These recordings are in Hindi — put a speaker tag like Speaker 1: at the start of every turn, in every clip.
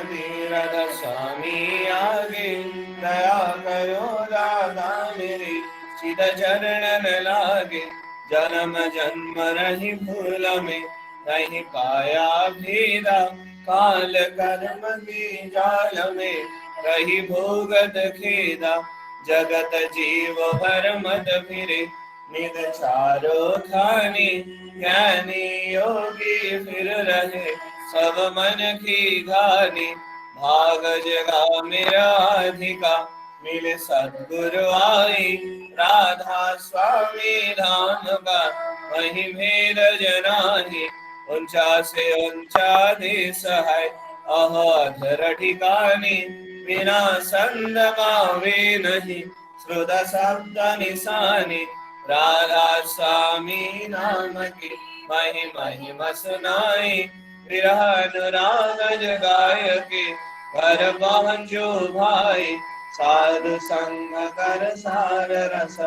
Speaker 1: तीरथ स्वामी आगे, दया करो दादा मेरे सिद चरणन लागे। जन्म जन्म रही भूल में, नहीं पाया भेदा, काल कर्म की जाल में रही भोगत खेदा। जगत जीव भर मत फिरे, निद चारो खाने, ज्ञानी योगी फिर रहे सब मन की घानी। भाग जगा मेरा अधिका, मिले सद्गुरु आई। राधा स्वामी धाम का वही भेद जनाही। ऊंचा से ऊंचा देश है अधर ठिकानी। बिना संग पावे नहीं, श्रुत शब्द निशानी। राधा स्वामी नाम की मही महिमा सुनाई। विरह अनुराग जगाय के घर पहुँचो भाई। साधु संग कर सार रस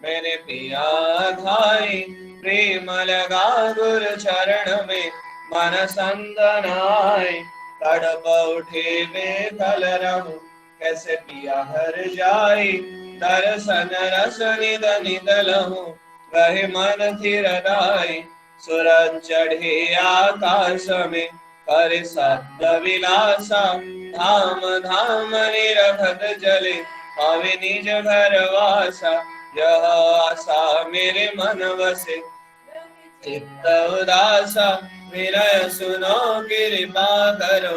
Speaker 1: मेरे पिया खाई। प्रेम लगा गुरु चरण में मन संदनाई। तड़प उठे बेकल रहूं, कैसे पिया हर जाई। दर्शन रस निद निद लहूं, वही मन थिरदाई। सूरज चढ़े आकाश में कर शब्द विलासा। धाम धाम निरखत चले पावे निज घर वासा। यह आशा मेरे मन बसे चित्त उदासा। विनय सुनो कृपा करो,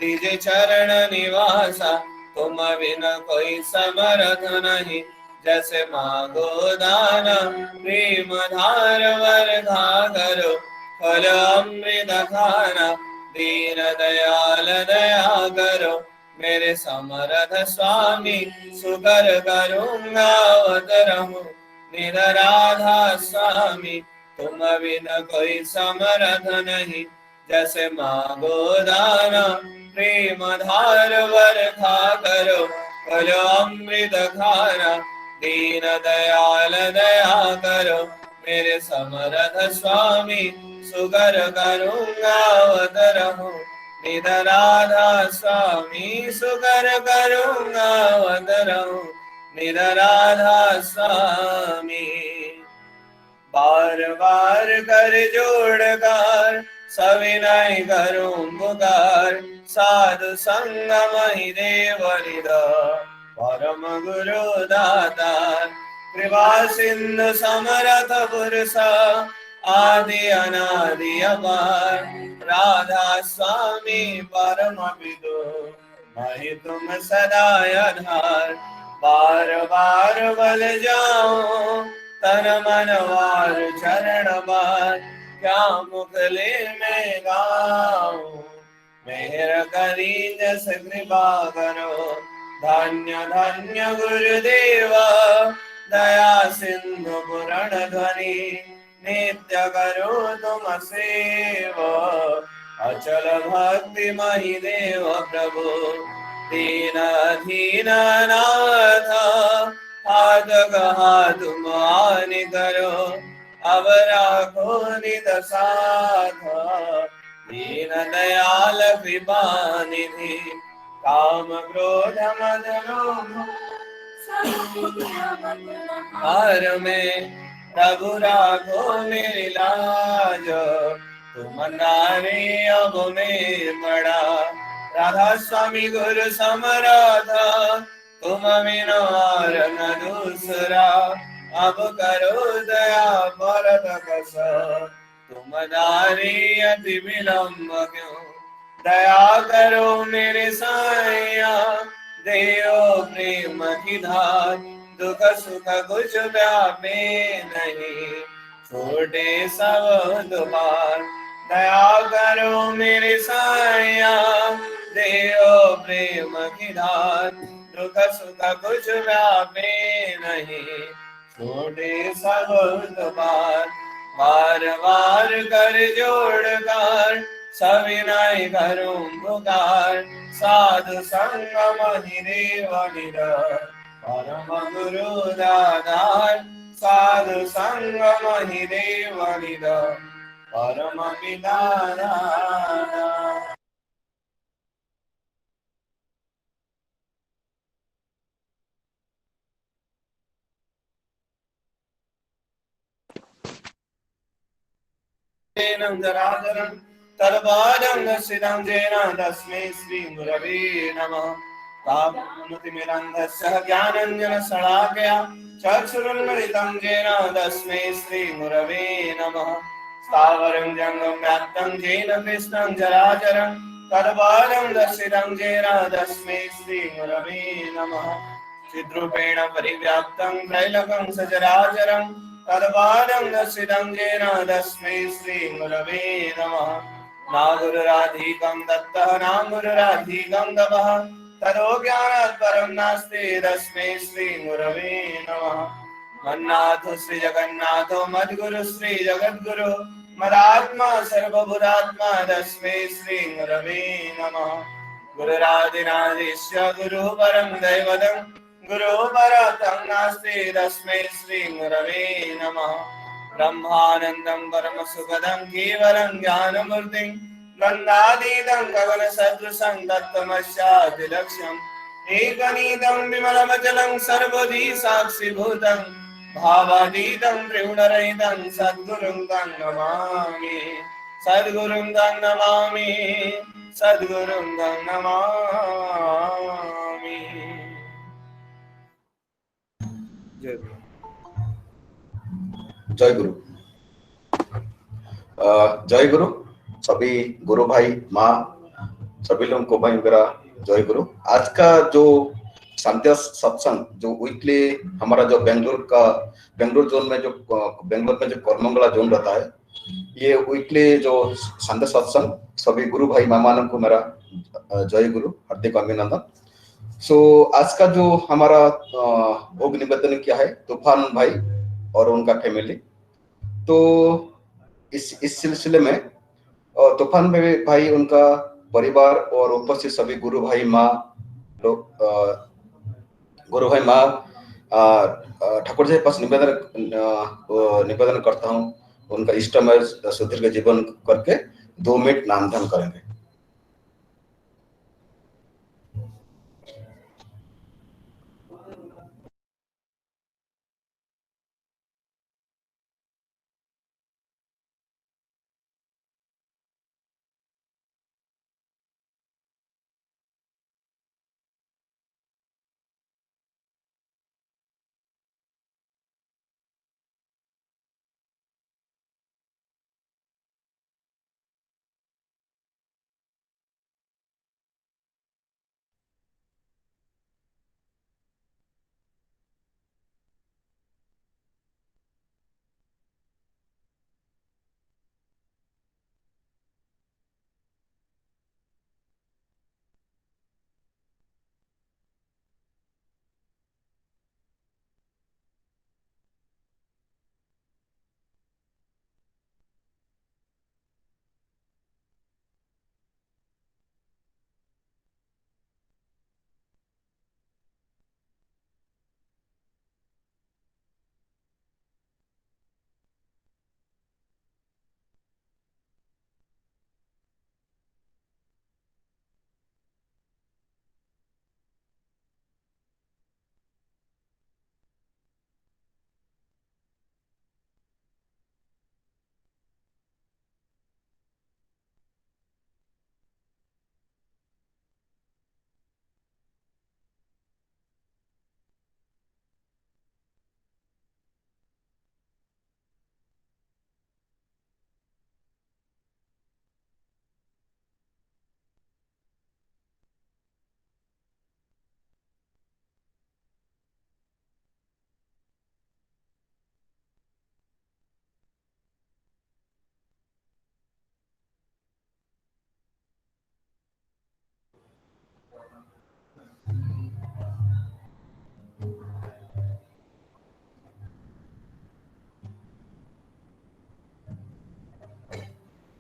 Speaker 1: दिज चरण निवासा। तुम बिन कोई समर्थ नहीं, जैसे मांगो दाना। प्रेम धार वर्धा करो, फल अमृत खाना। दीन दयाल दया करो, मेरे समर्थ स्वामी। सुकर करूँगा अवतरहूँ, निध राधा स्वामी। तुम बिन कोई समर्थ नहीं, जैसे मांगो दाना। प्रेम धार वर्खा करो, फल अमृत खाना। दीन दयाल दया करो, मेरे समर्थ स्वामी। सुगर करूँगा अवतरहूँ, निध राधा स्वामी। सुगर करूँगा अवतरहूँ, निध राधा स्वामी। बार बार कर जोड़कार, सविनय करूं पुकार। साधु संगम ही देव निध, परम गुरु दातार। कृपा सिंधु समरथ पुरुष, आदि अनादि अपार। राधा स्वामी परम विदु, मैं तुम सदा आधार। बार बार बल जाऊं, तन मन वार चरण बार। क्या मुखले में गाऊं, मेहर करी जस कृपा करो। धन्य धन्य गुरुदेवा, दया सिंधु पुरण ध्वनि। नित्य करो तुम सेवा, अचल भक्ति मही देव प्रभु। दीन दीन नाथ, हाथ कहा तुम आन करो। अब राखो निद साथ, दीन दयाल कृपा निधि। काम क्रोध मद लोभ हार में, प्रभु राखो मेरी लाज। तुम नारी अब में बड़ा, राधा स्वामी गुरु समराधा। तुम बिनु और न दूसरा, अब करो दया भरत कस। तुम नारी अति विलम्ब क्यों, दया करो मेरे साया। देव प्रेम की धार, दुख सुख कुछ व्यापे नहीं। छोटे सब दुबार, दया करो मेरे साया। देव प्रेम की धार, दुख सुख कुछ व्यापे नहीं। छोटे सब दुबार, बार बार कर जोड़ कर, सविनय करूं पुकार। साधु संगम ही देव निध, परम गुरु दातार। साधु संगम ही देव निध, परम पिता दाता। येन जराजरं तत्पादं दर्शितं येन तस्मै श्रीगुरवे नमः। तावन्मतिमिरन्धस्य ज्ञानाञ्जनशलाकया चक्षुरुन्मिलितं येन तस्मै श्रीगुरवे नमः। स्थावरं जङ्गं व्याप्तं येन कृष्णं जराजरं तत्पादं दर्शितं येन तस्मै श्रीगुरवे नमः। चिद्रूपेण परिव्याप्तं त्रैलोक्यं सचराचरं तत्पादं दर्शितं येन तस्मै श्रीगुरवे नमः। नागुरुराधिकं दत्तः नागुरुराधिकं तपः ततो ज्ञानात् परं नास्ति तस्मै श्रीगुरवे नमः। मन्नाथ श्री जगन्नाथो मद्गुरु श्री जगद्गुरु मदात्मा सर्वभूतात्मा तस्मै श्रीगुरवे नमः। गुरुरादिनादिश्य गुरुः परं दैवतं गुरुः परतं नास्ति तस्मै श्रीगुरवे नमः। ब्रह्मानन्दं परमसुखदं केवलं ज्ञानमूर्तिं द्वन्द्वातीतं गगनसदृशं तत्त्वमस्यादिलक्ष्यम् एकनीतं विमलमचलं सर्वधी साक्षिभूतं भावातीतं त्रिगुणरहितं सद्गुरुं तं नमामि सद्गुरुं तं नमामि सद्गुरुं तं नमामि। जय गुरु।
Speaker 2: जय गुरु। जय गुरु सभी गुरु भाई माँ सभी लोगों को भाई मेरा जय गुरु। आज का जो संध्या सत्संग जो वीकली हमारा जो बेंगलुरु जोन में जो बेंगलुरु में जो कोरमंगला जोन रहता है, ये वीकली जो संध्या सत्संग सभी गुरु भाई मामा को मेरा जय गुरु हार्दिक अभिनंदन। आज का जो हमारा भोग निवेदन किया है तूफान भाई और उनका फैमिली, तो इस सिलसिले में तूफान भाई उनका परिवार और उपस्थित सभी गुरु भाई माँ लोग गुरु भाई माँ ठाकुर जी के पास निवेदन करता हूँ उनका इष्टमय सुदीर्घ जीवन करके 2 मिनट नाम ध्यान करेंगे।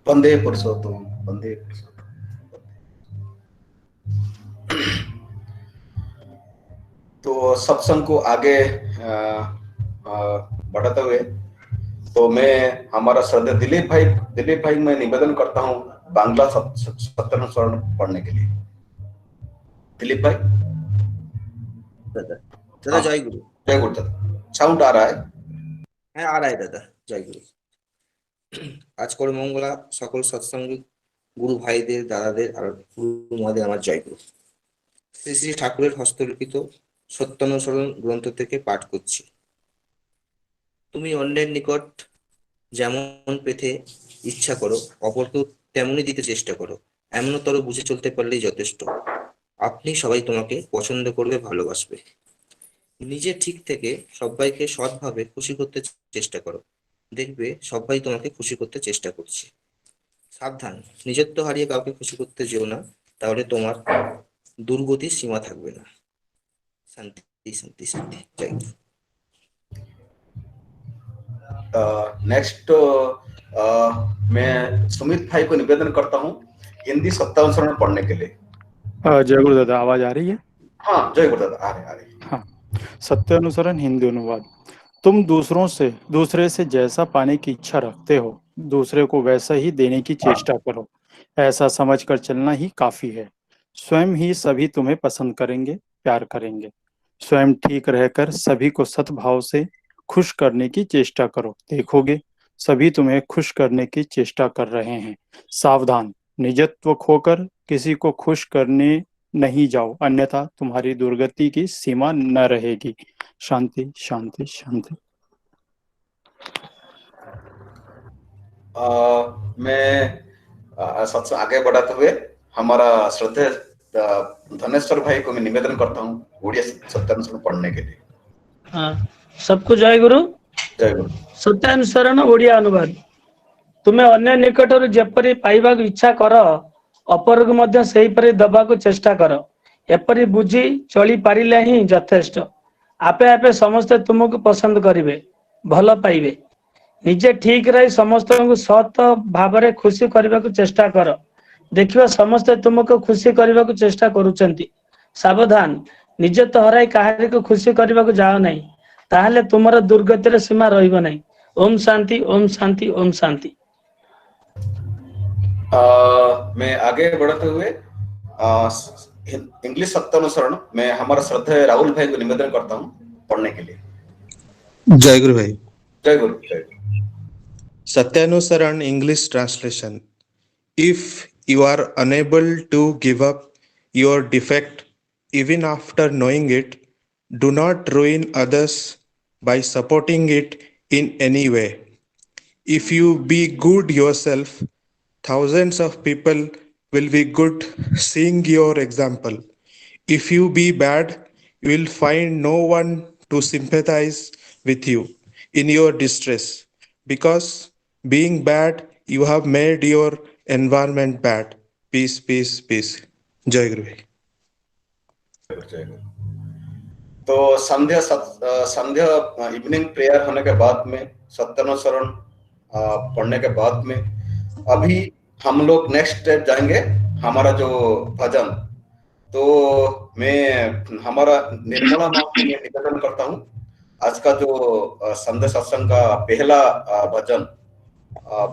Speaker 2: वंदे पुरुषोत्तम वंदे पुरुषोत्तम। तो सत्संग को आगे बढ़ाते हुए तो मैं हमारा श्रद्धेय दिलीप भाई मैं निवेदन करता हूँ बांग्ला सत्संग स्वर्ण पढ़ने के लिए। दिलीप भाई।
Speaker 3: दादा जय गुरु।
Speaker 2: जय गुरु दादा। साउंड आ रहा है?
Speaker 3: आ रहा है दादा। जय गुरु। আজ করে মঙ্গলা সকল সৎসঙ্গী গুরু ভাইদের, দাদাদের আর গুরু মহাদের আমার জয়গুরু। শ্রী শ্রী ঠাকুরের হস্তলিখিত সত্যানুসরণ গ্রন্থ থেকে পাঠ করছি। তুমি অন্যের নিকট যেমন পেতে ইচ্ছা করো, অপরকেও তেমনই দিতে চেষ্টা করো। এমনতর বুঝে চলতে পারলেই যথেষ্ট। আপনি সবাই তোমাকে পছন্দ করবে, ভালোবাসবে। নিজে ঠিক থেকে সবাইকে সৎভাবে খুশি করতে চেষ্টা করো, দেখবে সবাই তোমাকে খুশি করতে চেষ্টা করছে। সাবধান, নিজত্ব হারিয়ে কাউকে খুশি করতে যেও না, তাহলে তোমার দুর্গতির সীমা থাকবে না। শান্তি শান্তি শান্তি। জয় গুরু।
Speaker 2: नेक्स्ट मैं सुमित भाई को निवेदन करता हूँ हिंदी सत्तानुसरण पढ़ने के लिए।
Speaker 4: जय गुरुदादा, आवाज आ रही है?
Speaker 2: हाँ जय गुरुदादा, आ रहे।
Speaker 4: हाँ। सत्यानुसरण हिंदी अनुवाद। तुम दूसरे से जैसा पाने की इच्छा रखते हो, दूसरे को वैसा ही देने की चेष्टा करो। ऐसा समझकर चलना ही काफी है। स्वयं ही सभी तुम्हें पसंद करेंगे, प्यार करेंगे। स्वयं ठीक रहकर सभी को सद्भाव से खुश करने की चेष्टा करो। देखोगे सभी तुम्हें खुश करने की चेष्टा कर रहे हैं। सावधान, निजत्व खोकर किसी को खुश करने नहीं जाओ, अन्यथा तुम्हारी दुर्गति की सीमा न रहेगी। शांति शांति शांति।
Speaker 2: मैं सत्संग आगे बढ़ाते हुए हमारा श्रद्धेय धनेश्वर भाई को मैं निवेदन करता हूँ ओडिया सत्यानुसरण पढ़ने के लिए।
Speaker 5: हाँ, सबको जय गुरु।
Speaker 2: जय गुरु।
Speaker 5: सत्यानुसरण ओडिया अनुवाद। तुमे अन्य निकटरू जेपरि पाइबाकु इच्छा कर, अपरकु मध्य सेहिपरि दबाकु चेष्टा कर। एपरि बुझी चली पारिले ही यथेष्ट। आपे आपे समस्ते तुमको पसंद करिवे, भल पाइबे। निजे ठीक रही समस्त को सत भावरे खुशी करबाकु चेष्टा कर। देखिबा समस्ते तुमको खुशी करबाकु चेष्टा करूचंती। सावधान, निजे तो हराई काहारी को खुशी करबाकु जाओ नहीं, ताहले तुमर दुर्गतिर सीमा रहिबो नहीं। ओम शांति, ओम शांति, ओम शांति।
Speaker 2: मैं आगे बढ़ते हुए इंग्लिश सत्यानुसरण में हमारा श्रद्धेय राहुल भाई को निवेदन करता हूँ पढ़ने के लिए।
Speaker 6: जय गुरु भाई।
Speaker 2: जय गुरु। जय गुरु।
Speaker 6: Satyanusaran English translation. If you are unable to give up your defect even after knowing it, do not ruin others by supporting it in any way. If you be good yourself, thousands of people will be good seeing your example. If you be bad, you will find no one to sympathize with you in your distress, because being bad, you have made your environment bad. Peace, peace, peace. जय गुरु भाई।
Speaker 2: जय गुरु। तो संध्या इवनिंग प्रेयर होने के बाद में सत्यानुसरण पढ़ने के बाद में अभी हम लोग नेक्स्ट स्टेप जाएंगे हमारा जो भजन। तो मैं हमारा निर्मला माँ को निवेदन करता हूँ आज का जो संध्या सत्संग का पहला भजन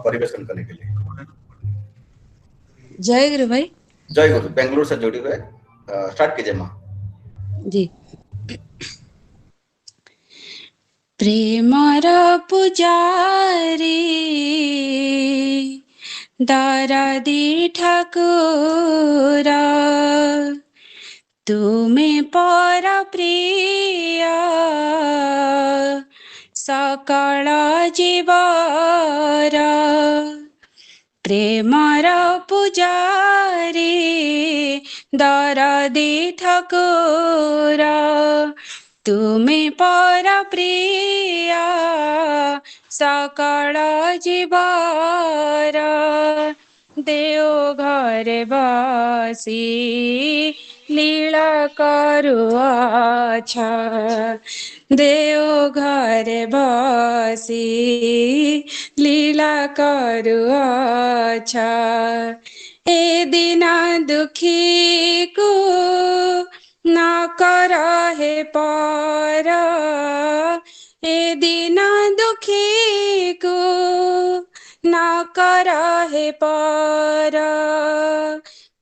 Speaker 2: परिवेशन करने के लिए।
Speaker 7: जय गुरु भाई।
Speaker 2: जय गुरु। बेंगलुरु से जुड़ी हुए स्टार्ट कीजिए माँ
Speaker 7: जी। प्रेमर पुजारी दरदी ठाकुर, तुमे पर प्रिय सकल जीवर। प्रेमर पुजारी दरदी ठाकुर, तुमे पर प्रिय सकल जीवर। देव घरे बसी लीला करुआछ, देव घरे बसी लीला करुआछ। ए दिना दुखी को न कर हे पर, ए दिना दुखी को न कर हे पर।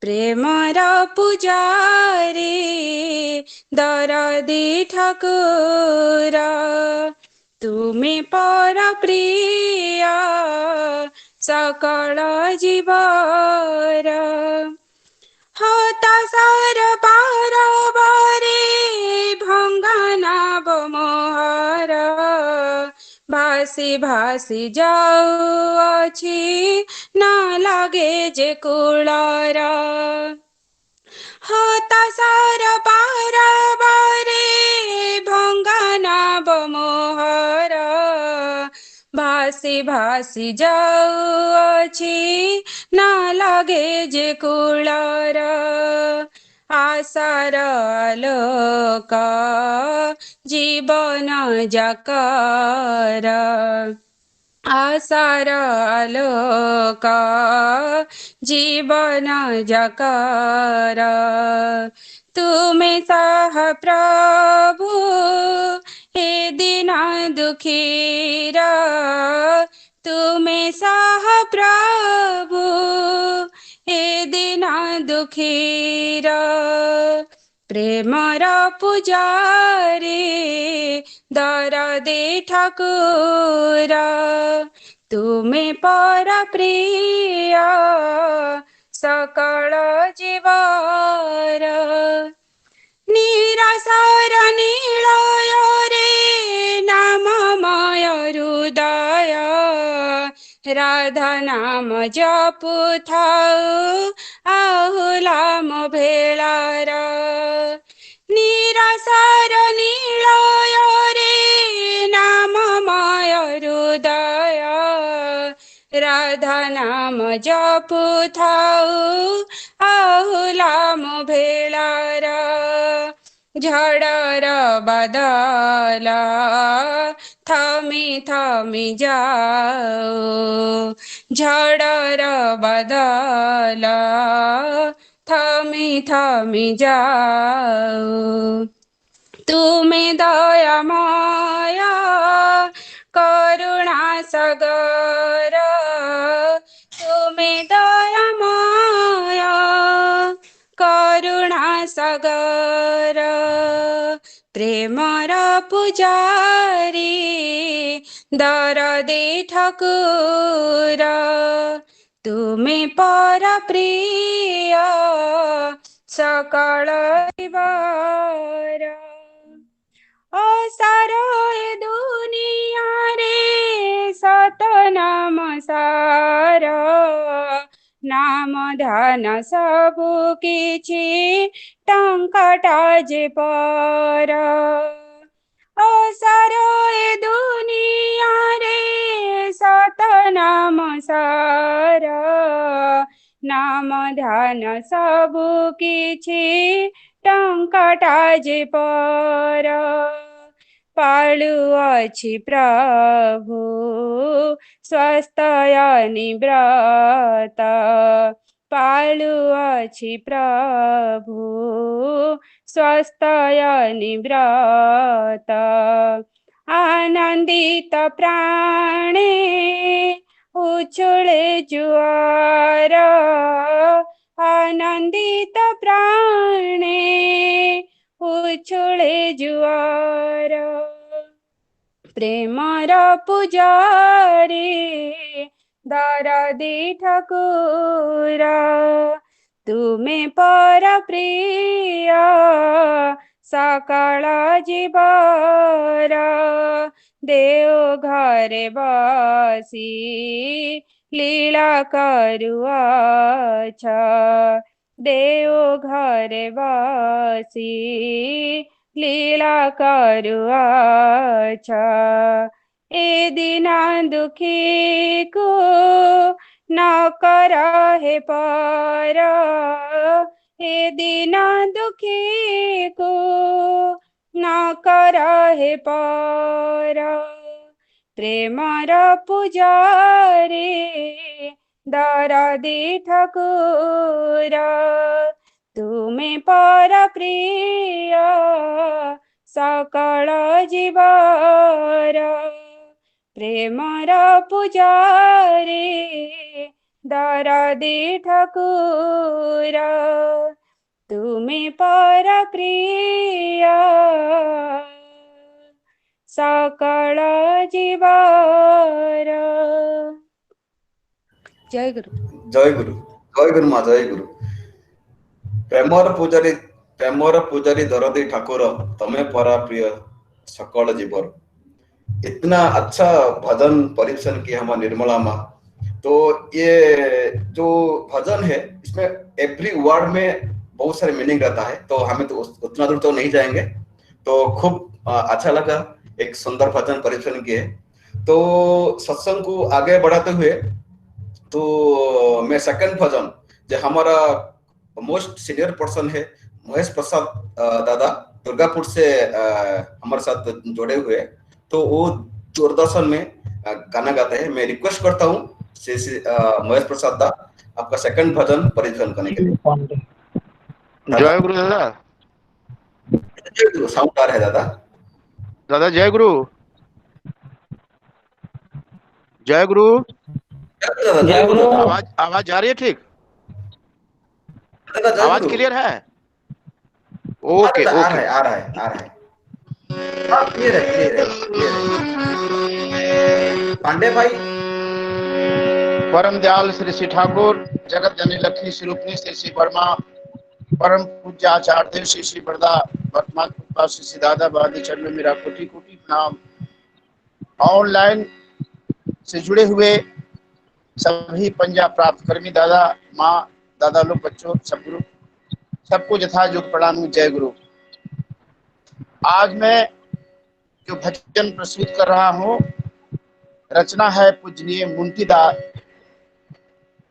Speaker 7: प्रेमर पुजारी दरदी ठाकुर, तुमे पर प्रिय सकल जीवर हताशार बारे भङ्गना मोहर भासी भासी जाउअछि न लागे जे कूलर हताशार बारे भङ्गना मोहर भासी भासी जाउअछि न लागे जे कूलर आशार आलोक जीवन जाकर आशार आलोक जीवन जाकर तुमे सह प्रभु हे दिन दुखीर तुमे सह प्रभु हे दिन दुखीर प्रेमर पूजारी दरदे ठाकुर तुमे पर प्रिय सकल जीवर निराशार निलय रे नाममय हृदय राधा नाम जपुथाउ आहुलाम भेलार निराशार निलय रे नाममय हृदय राधा नाम जपुथाउ आहुलाम भेलार झडर बदल थमी थमी जाओ झडर बदल थमी थमी जाओ तुमे दयामय करुणा सागर तुमे दयामय करुणा सागर प्रेमर पूजारी दरदे ठाकुर तुमे पर प्रिय सकल जीवर असार ए दुनिया रे सतनाम सार नाम ध्यान सबु किछि टंकाटा जे पर असार ए दुनिया रे सतनाम सार नाम ध्यान सबु किछि टंकाटा जे पर पालुअछि प्रभु स्वस्थय निव्रत पालुअछि प्रभु स्वस्थय निव्रत आनन्दित प्राणे उछुले जुआर आनन्दित प्राणे उछुले जुआर प्रेमर पूजारी दरदी ठाकुर तुमे पर प्रिय सकल जीवर देव घरे बसी लीला करुआछ देव घरे बसी लीला करुआछ ए दिना दुखी को न कर हे पर ए दिना दुखी को न कर हे पर प्रेमर पूजारी दरदी ठाकुर तुमे पर प्रिय सकल जीवर प्रेमर पूजारी दरदी ठाकुर तुमे पर प्रिय सकल जीवर। जय गुरु।
Speaker 2: जय गुरु, जय गुरु माँ, जय गुरु। प्रेमर पूजारी दरदी ठाकुर, तमे परा प्रिय सकल जीवर। इतना अच्छा भजन परिवेशन किया हमारा निर्मला माँ। तो ये जो भजन है, इसमें एवरी वर्ड में बहुत सारे मीनिंग रहता है, तो हमें तो उतना दूर तो नहीं जाएंगे। तो खूब अच्छा लगा, एक सुंदर भजन परिवेशन किए। तो सत्संग को आगे बढ़ाते हुए, तो मैं सेकंड भजन जो हमारा मोस्ट सीनियर पर्सन है महेश प्रसाद दादा दुर्गापुर से हमारे साथ जुड़े हुए, तो वो दूरदर्शन में गाना गाते हैं। मैं रिक्वेस्ट करता हूँ महेश प्रसाद दा, आपका सेकंड भजन परिवेशन करने के लिए।
Speaker 8: जय गुरु दादा।
Speaker 2: साउंड आ रहा है दादा?
Speaker 8: दादा जय गुरु। जय गुरु।
Speaker 5: जय गुरु।
Speaker 8: आवाज जा रही है ठीक?
Speaker 2: दादा,
Speaker 8: आवाज क्लियर है? ओके
Speaker 2: आ
Speaker 8: ओके।
Speaker 2: रहा है। क्लियर है। पांडे भाई।
Speaker 8: परम दयाल श्री श्री ठाकुर, जगत जननी लक्ष्मी स्वरूपनी श्री श्री वर्मा, परम पूज्य आचार्य देव श्री श्री बरदा, वर्तमान कृपा श्री श्री दादा बादी चरण में मेरा कोटि कोटि प्रणाम। ऑनलाइन से जुड़े हुए सभी पंजाब प्राप्त कर्मी दादा माँ, दादा लोग, बच्चों, सब गुरु, सबको यथायोग्य प्रणाम। जय गुरु। आज मैं जो भजन प्रस्तुत कर रहा हूँ, रचना है पूजनीय मुंटीदास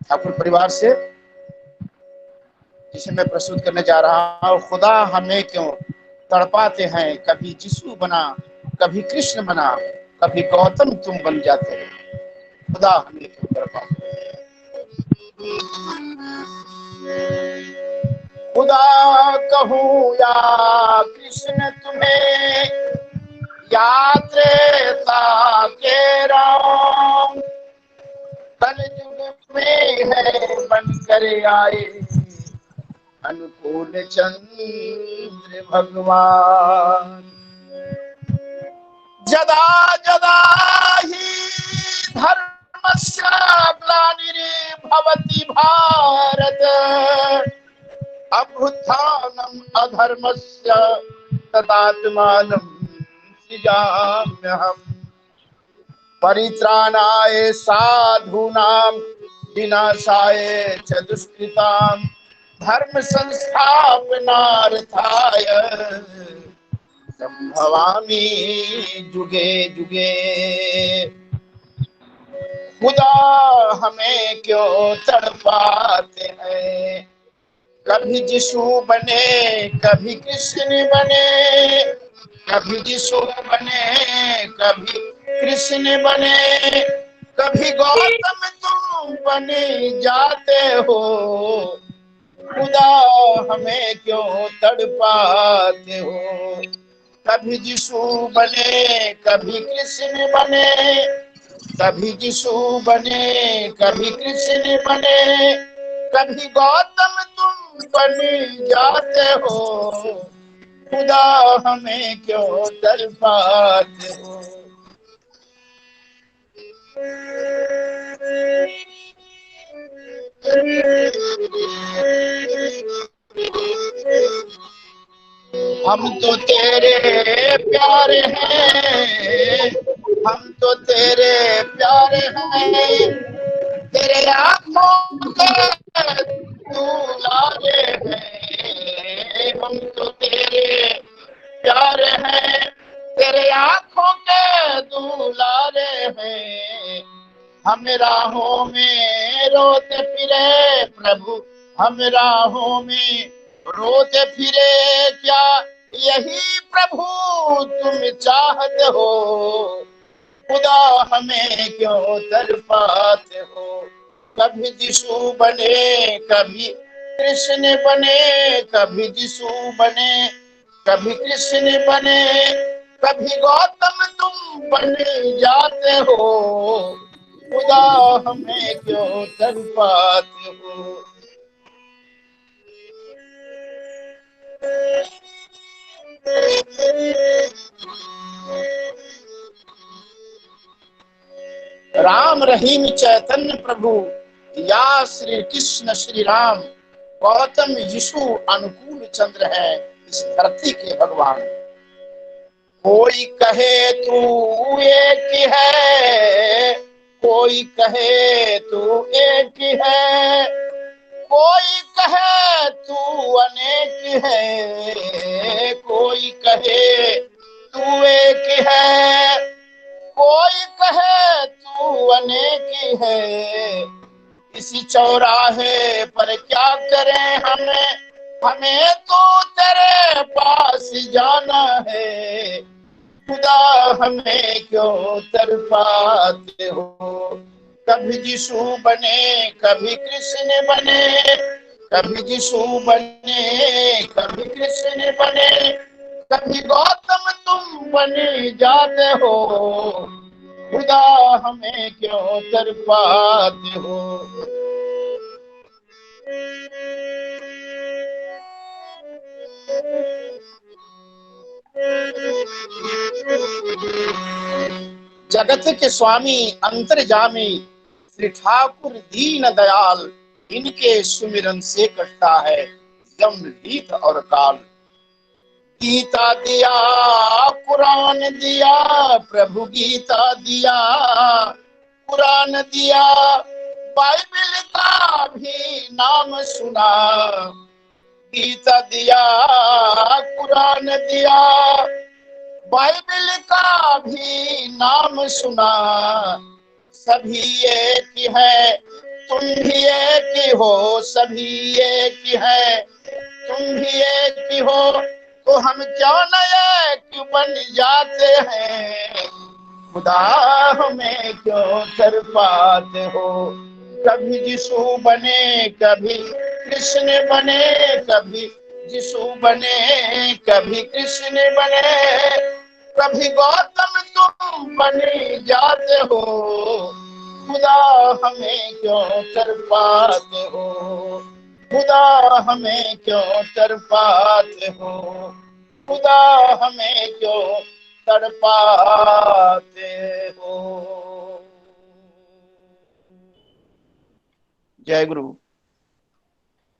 Speaker 8: ठाकुर परिवार से, जिसे मैं प्रस्तुत करने जा रहा हूँ। खुदा हमें क्यों तड़पाते हैं, कभी यीशु बना, कभी कृष्ण बना, कभी गौतम तुम बन जाते हो। खुदा हमें क्यों तड़पाते हैं। खुदा कहूँ या कृष्ण तुम्हें, या त्रेता के राम, कलयुग में है बनकर आए अनुकूल चंद्र भगवान। जदा जदा ही धर्मस्य ग्लानिर्भवति भारत, अभ्युत्थानम् अधर्मस्य तदात्मानं सृजाम्यहम्। परित्राणाय साधूनां विनाशाय च दुष्कृतां, धर्म संस्थापनार्थाय संभवामि जुगे जुगे। खुदा हमें क्यों तड़पाते हैं, कभी यीशु बने, कभी कृष्ण बने, कभी यीशु बने, कभी कृष्ण बने, कभी गौतम तुम बने जाते हो। खुदा हमें क्यों तड़पाते हो, कभी यीशु बने, कभी कृष्ण बने, कभी यीशु बने, कभी कृष्ण बने, कभी गौतम तुम बने जाते हो। खुदा हमें क्यों तड़पाते हो। हम तो तेरे प्यारे हैं, हम तो तेरे प्यारे हैं, तेरे आँखों के दुलारे हैं। हम तो तेरे प्यारे हैं, तेरे आँखों के दुलारे हैं। हम राहों में रोते फिरे प्रभु, हम राहों में रोते फिरे, क्या यही प्रभु तुम चाहते हो। खुदा हमें क्यों तड़पाते हो, कभी यीशु बने, कभी कृष्ण बने, कभी यीशु बने, कभी कृष्ण बने, कभी गौतम तुम बन जाते हो। खुदा हमें क्यों तड़पाते हो। राम रहीम चैतन्य प्रभु या श्री कृष्ण श्री राम गौतम यीशु अनुकूल चंद्र है इस धरती के भगवान। कोई कहे तू एक है, कोई कहे तू एक है, कोई कहे तू अनेक है, कोई कहे तू एक है, कोई कहे तू अनेक है। इसी चौराहे पर क्या करें हमें तो तेरे पास जाना है। खुदा हमें क्यों तरफाते हो, कभी यीशु बने कभी कृष्ण बने, कभी यीशु बने कभी कृष्ण बने, कभी गौतम तुम बने जाते हो। खुदा हमें क्यों तरफाते हो। जगत के स्वामी अंतर्जामी श्री ठाकुर दीन दयाल, इनके सुमिरन से कटता है यम हीत और काल। गीता दिया कुरान दिया, प्रभु गीता दिया कुरान दिया, बाइबल का भी नाम सुना। गीता दिया कुरान दिया, बाइबल का भी नाम सुना। सभी एक है तुम भी एक हो, सभी एक है तुम भी एक हो, तो हम क्यों न एक बन जाते हैं। खुदा हमें क्यों तरफाते हो, कभी यीशु बने कभी कृष्ण बने, कभी यीशु बने कभी कृष्ण बने, कभी गौतम तुम बने जाते हो। खुदा हमें क्यों तरफाते हो, खुदा हमें क्यों तरफाते हो, खुदा हमें क्यों तड़पाते हो। जय गुरु।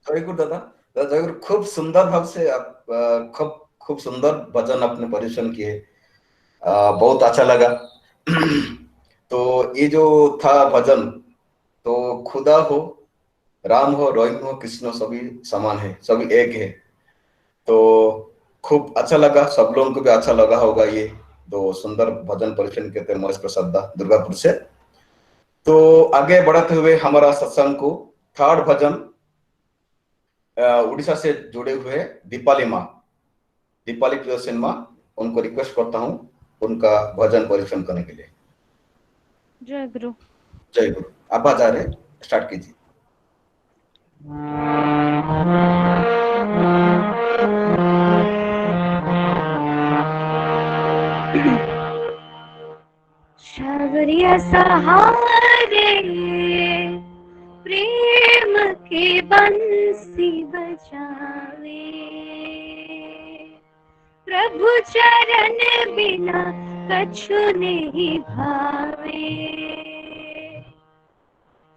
Speaker 2: जय गुरु दादा। जय गुरु। खूब सुंदर भाव से आप खूब सुंदर भजन आपने परिवेशन किए, बहुत अच्छा लगा। तो ये जो था भजन, तो खुदा हो, राम हो, रहीम हो, कृष्ण हो, सभी समान है, सभी एक है। तो खूब अच्छा लगा, सब लोगों को भी अच्छा लगा होगा। ये दो सुंदर भजन परिवेशन के थे महेश प्रसाद दा दुर्गापुर से। तो आगे बढ़ते हुए हमारा सत्संग को थर्ड भजन उड़ीसा से जुड़े हुए दीपाली माँ, दीपाली प्रियसेन माँ, उनको रिक्वेस्ट करता हूँ उनका भजन परिवेशन करने के लिए।
Speaker 7: जय गुरु।
Speaker 2: जय गुरु। आप आ रहे, स्टार्ट कीजिए।
Speaker 7: सावरिया सहारे प्रेम की बंसी बजावे, प्रभु चरण बिना कछु नहीं भावे।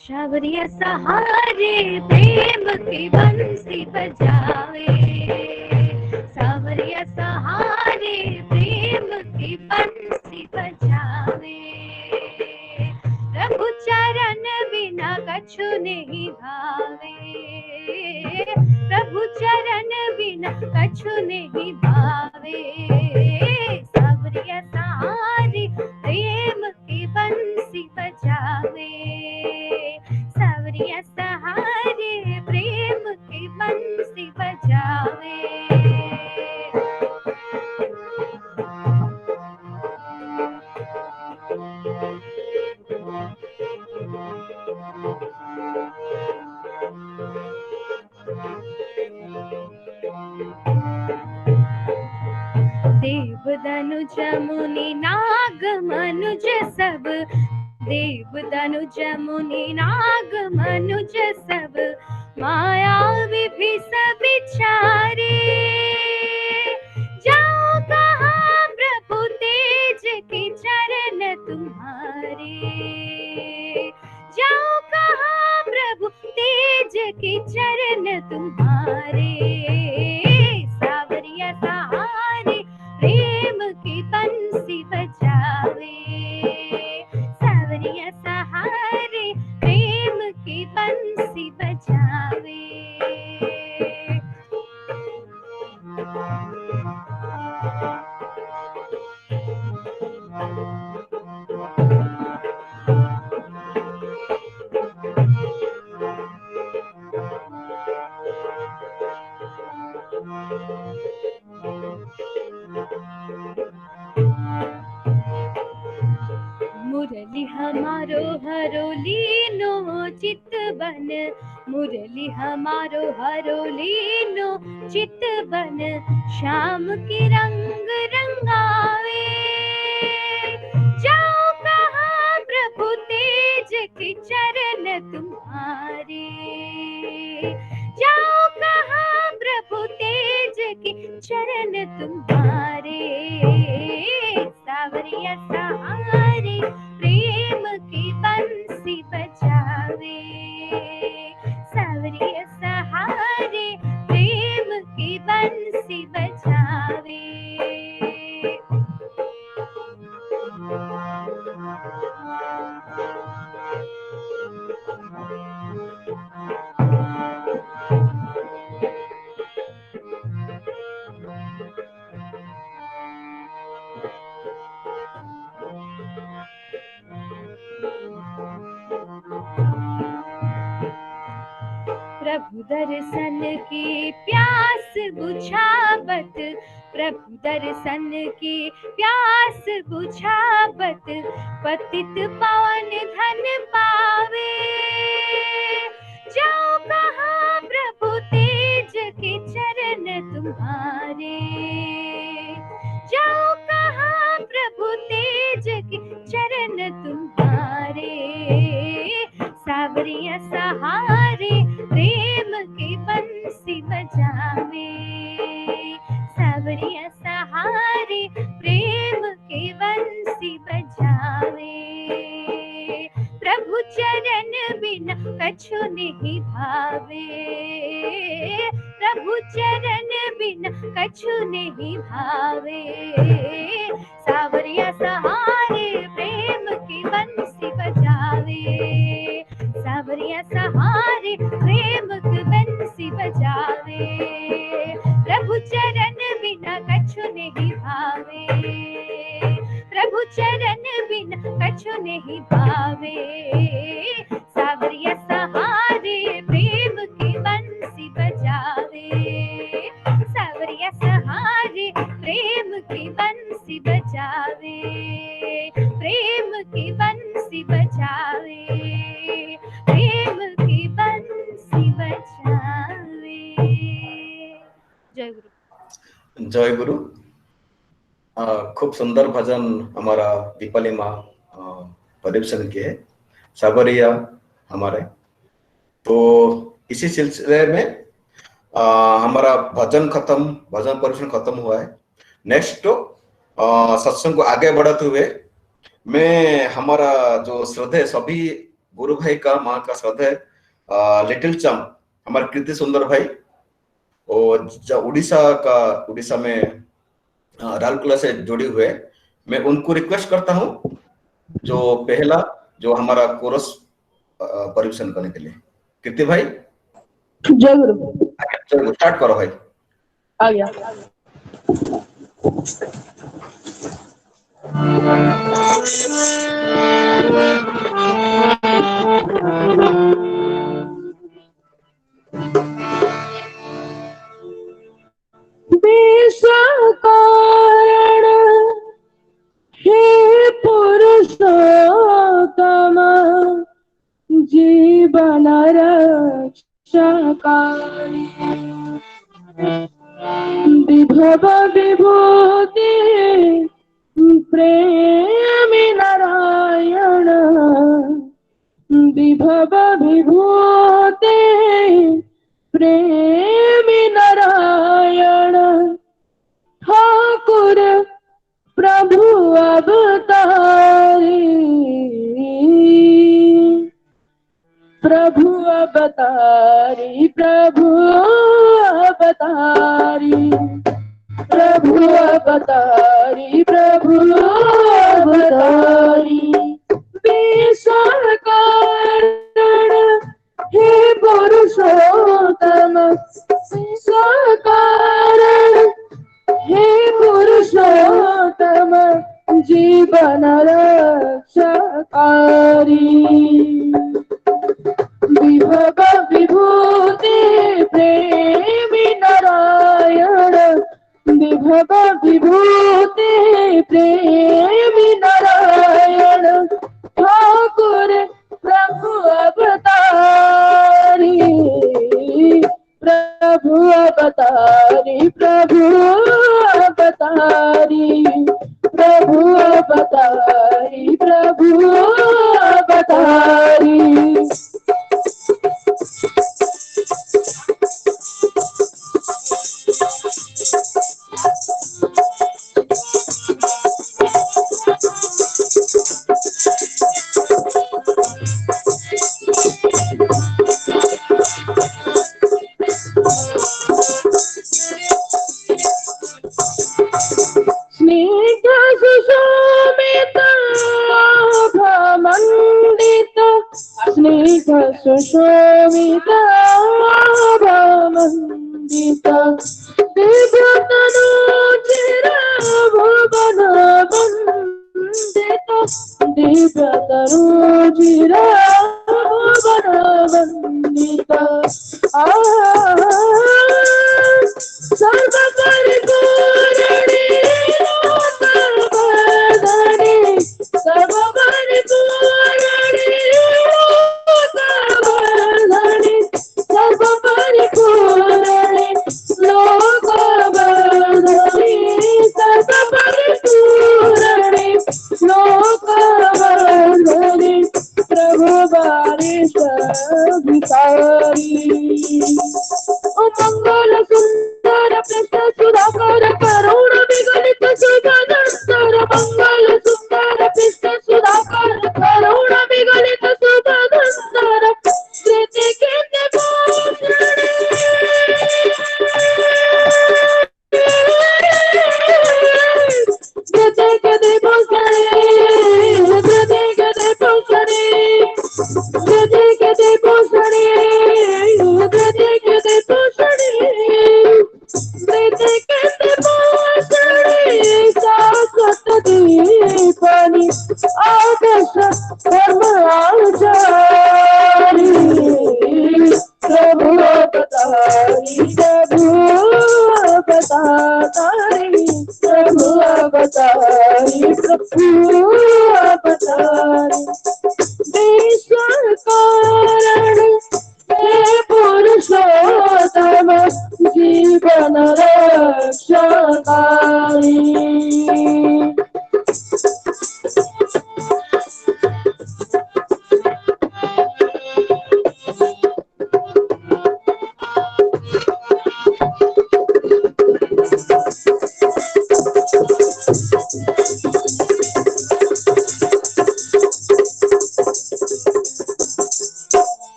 Speaker 7: सावरिया सहारे प्रेम की बंसी बजावे, सावरिया सहारे प्रेम की बंसी बजावे, प्रभु चरण बिना कछु नहीं भावे, प्रभु चरण बिना कछु नहीं भावे। सावरिया सहारे प्रेम की बंसी बजावे, सावरिया सहारे प्रेम की बंसी बजावे। देव धनुज मुनि नाग मनुज सब, देव धनुज मुनि नाग मनुज सब, माया विभिष विचारे। जाओ कहाँ प्रभु तेज की चरण तुम्हारे, जाओ कहाँ प्रभु के चरण तुम्हारे, सावरिया सहारे प्रेम की बंसी बजावे, सावरिया सहारे प्रेम की बंसी बजावे। मुरली हमारो हरो लीनो चित बन, मुरली हमारो हरो लीनो चित बन, श्याम की रंग रंगावे। जाओ कहाँ प्रभु तेज के चरण तुम्हारे, जाओ कहाँ प्रभु तेज के चरण तुम्हारे, सावरिया सहारे प्रेम की बंसी बजावे, सावरिया सहारे प्रेम की बंसी बजावे। प्रभु दर्शन की प्यास बुझावत, प्रभु दर्शन की प्यास बुझावत, पतित पावन धन पावे। जाओ कहाँ प्रभु तेज के चरण तुम्हारे, जाओ कहाँ प्रभु तेज के चरण तुम्हारे, सावरिया सहारे प्रेम की बंसी बजावे, सावरिया सहारे प्रेम की बंसी बजावे। प्रभु चरण बिना कछु नहीं भावे, प्रभु चरण बिना कछु नहीं भावे, सावरिया सहारे प्रेम की बंसी बजावे, सावरिया सहारे प्रेम की बंसी बजावे। प्रभु चरण बिना कछु नहीं भावे, प्रभु चरण बिना कछु नहीं भावे, सावरिया सहारे प्रेम की बंसी बजावे, सावरिया सहारे प्रेम की बंसी बजावे, प्रेम की बंसी बजावे, प्रेम की बंसी बजावे। जय गुरु।
Speaker 2: जय गुरु। खूब सुंदर भजन हमारा दीपाली माँ परिवेशन किए, सावरिया हमारे। तो इसी सिलसिले में हमारा भजन परिवेशन खत्म हुआ है। नेक्स्ट सत्संग को आगे बढ़ाते हुए मैं हमारा जो श्रद्धेय सभी गुरु भाई का, माँ का श्रद्धेय लिटिल चम हमारे कृति सुंदर भाई और उड़ीसा में राउरकेला से जुड़े हुए, मैं उनको रिक्वेस्ट करता हूँ जो पहला जो हमारा कोरस परिवेशन करने के लिए। कीर्ति भाई
Speaker 5: जय गुरु।
Speaker 2: चलो स्टार्ट करो भाई।
Speaker 5: आ गया। कारण हे पुरुषोत्तम जीवन रक्षकारि, विभव विभूति प्रेमी नारायण, विभव विभूति प्रेमी नारायण, ठाकुर प्रभु अवतारी,
Speaker 9: प्रभु अवतारी, प्रभु अवतारी, प्रभु अवतारी, प्रभु अवतारी। विशाल कारण हे पुरुषोत्तम, विशाल कारण हे पुरुषोत्तम, जीवन रक्षकारी। विभव विभूति प्रेमी नारायण, विभव विभूति प्रेमी नारायण, ठाकुर प्रभु अवतारी, प्रभु अवतारी, प्रभु अवतारी, प्रभु अवतारी, प्रभु अवतारी। स्निग्ध सुशोभित आभामण्डित, स्निग्ध सुशोभित आभामण्डित, दिव्यतनोचिर भुवन वन्दित, दिव्यतनोचिर भुवन वन्दित। सर्वपरिपूरणे लोकवर्धने, सर्वपरिपूरणे लोकवर्धने, सर्वपरिपूरणे लोकवर्धने, सर्वपरिपूरणे लोकवर्धने, प्रभु बारिश भिखारी। ओ मंगल सुंदर कृष्ण सुधाकर करुण विगलित सुभदंतर, मंगल सुंदर कृष्ण सुधाकर करुण विगलित सुभदंतर, कृति कीर्ति भूषणे, कृति कीर्ति भूषणे, कृति कीर्ति भूषणे, कृति कीर्ति भूषणे, कृति कीर्ति भूषणे, कृति कीर्ति भूषणे, शाश्वत दीपनि आदर्श धर्म आचारी। प्रभु अवतारी, प्रभु अवतारी, प्रभु अवतारी, प्रभु अवतारी। विश्व कारण हे पुरुषोत्तम, जीवन रक्षकारी।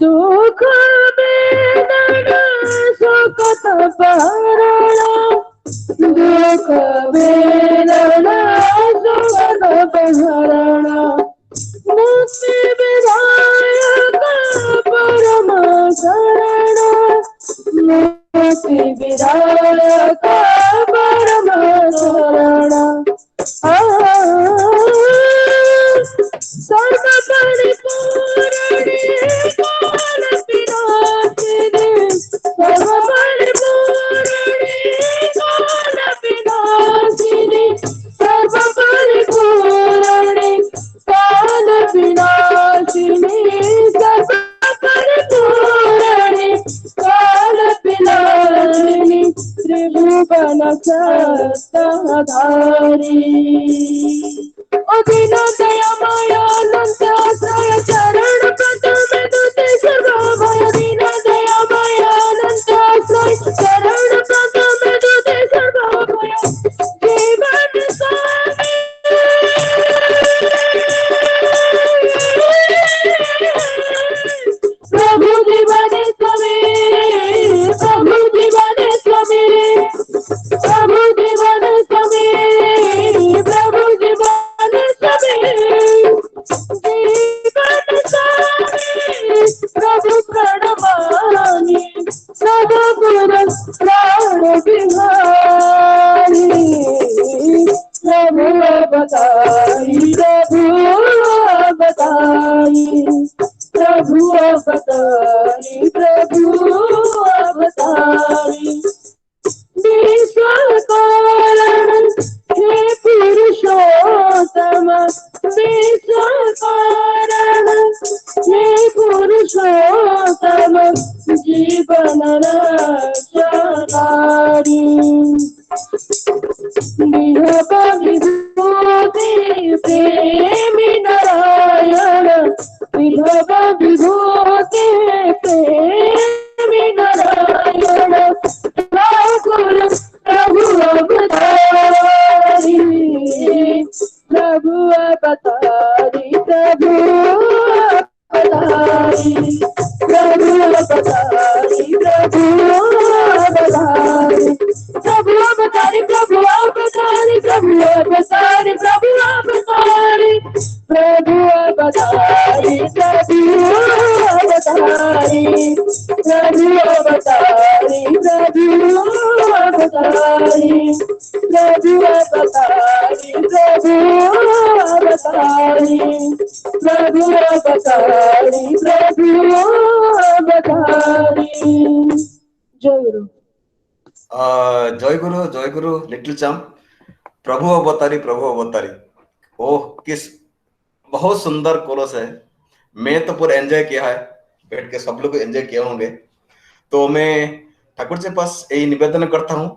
Speaker 9: दुख वेदना सुखत भरण, दुख वेदना सुखत भरण, मुक्ति विधायक परम शरण, मुक्ति विधायक परम शरण। सर्व परिपूरणे काल विनाशिने, सर्व परिपूरणे काल विनाशिने, सर्व परिपूरणे काल विनाशिने, सर्व परिपूरणे काल विनाशिने, त्रिभुवन सत्ताधारी। ओ दीन दयामय अनंत आश्रय चरण प्रथम दुते सर्वभय, दीन दयामय अनंत आश्रय चरण प्रथम दुते सर्वभय, जीवन स्वामी राम जीवन रक्षकारी विहग विभूति प्रेमी नारायण विभग विभूति प्रेमी नारायण गुरु प्रभु अवतारी प्रभु अवतारी प्रभु अवतारी प्रभु अवतारी प्रभु अवतारी प्रभु अवतारी प्रभु अवतारी प्रभु अवतारी प्रभु अवतारी प्रभु अवतारी प्रभु अवतारी प्रभु अवतारी प्रभु अवतारी प्रभु अवतारी प्रभु अवतारी प्रभु अवतारी प्रभु अवतारी। जय गुरु।
Speaker 2: जय गुरु लिटिल चैम्प। प्रभु अवतारी ओह किस बहुत सुंदर कोरस है। मैं तो पूरा एंजॉय किया है, बैठ के सब लोग एंजॉय किए होंगे। तो मैं ठाकुर जी पास यही निवेदन करता हूँ,